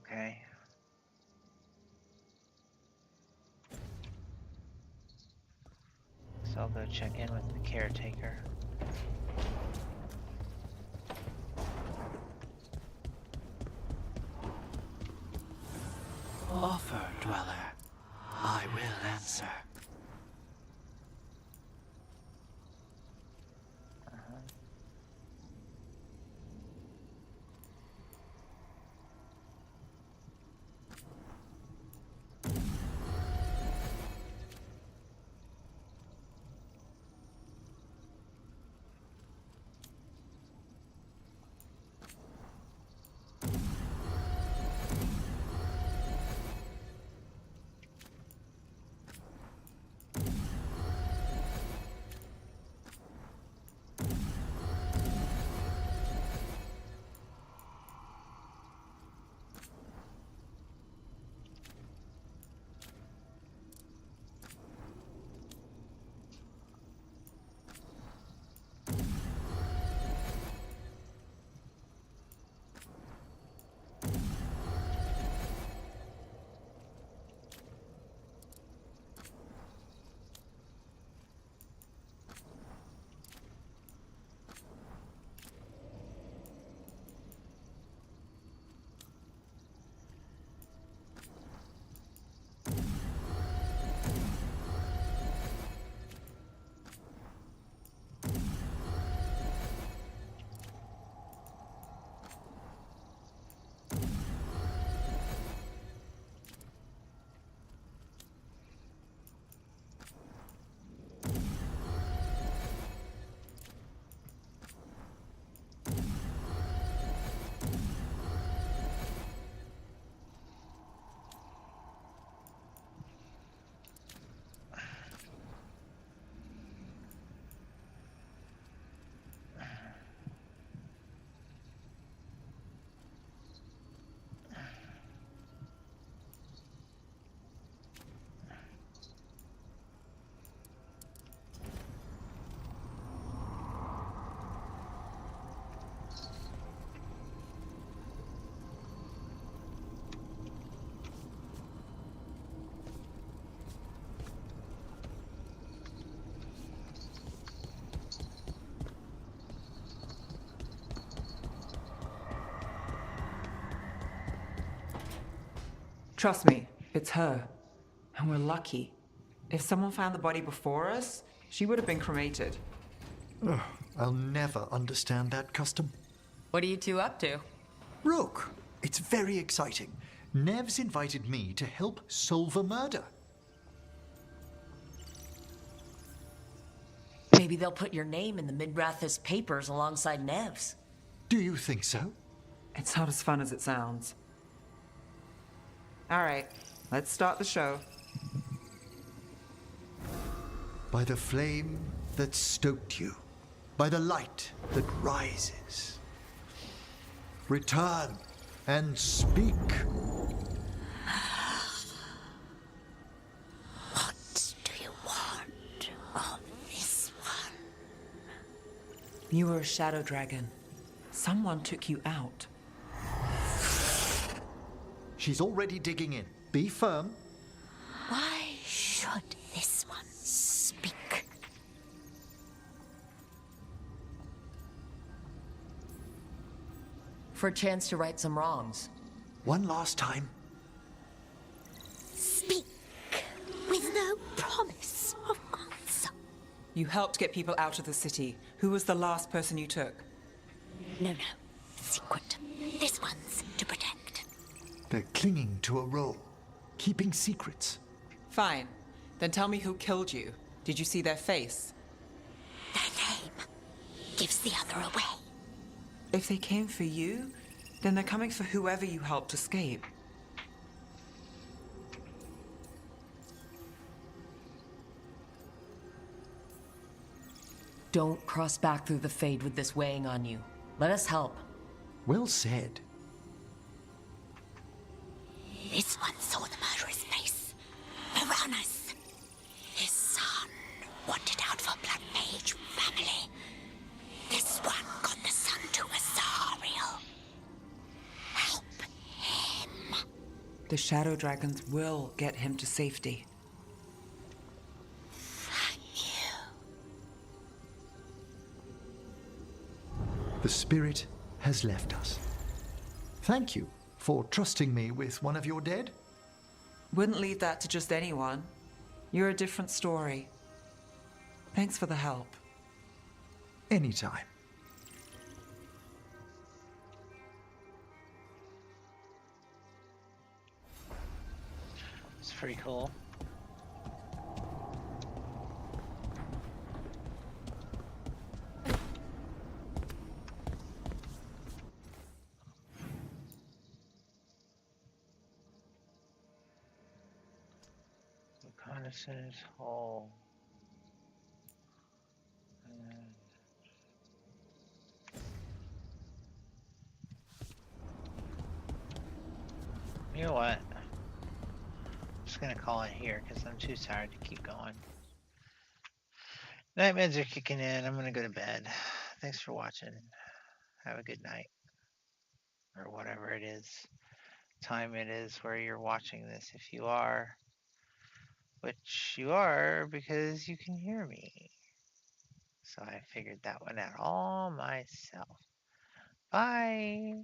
Okay. So I'll go check in with the caretaker. Offer, dweller. I will answer. Trust me, it's her. And we're lucky. If someone found the body before us, she would have been cremated. Ugh, I'll never understand that custom. What are you two up to? Rook, it's very exciting. Nev's invited me to help solve a murder. Maybe they'll put your name in the Midrath's papers alongside Nev's. Do you think so? It's not as fun as it sounds. All right, let's start the show. By the flame that stoked you, by the light that rises. Return and speak. What do you want of this one? You were a shadow dragon. Someone took you out. She's already digging in. Be firm. Why should this one speak? For a chance to right some wrongs. One last time. Speak with no promise of answer. You helped get people out of the city. Who was the last person you took? No. Secret. This one's to protect. They're clinging to a role, keeping secrets. Fine. Then tell me who killed you. Did you see their face? Their name gives the other away. If they came for you, then they're coming for whoever you helped escape. Don't cross back through the Fade with this weighing on you. Let us help. Well said. This one saw the murderer's face. Piranhas. His son wanted out for Blood Mage family. This one got the son to Asariel. Help him. The Shadow Dragons will get him to safety. The spirit has left us. Thank you for trusting me with one of your dead. Wouldn't leave that to just anyone. You're a different story. Thanks for the help. Anytime. It's pretty cool. Reconnaissance hole. You know what? I'm just gonna call it here because I'm too tired to keep going. Night meds are kicking in. I'm gonna go to bed. Thanks for watching. Have a good night. Or whatever it is. Time it is where you're watching this. If you are, which you are because you can hear me. So I figured that one out all myself. Bye.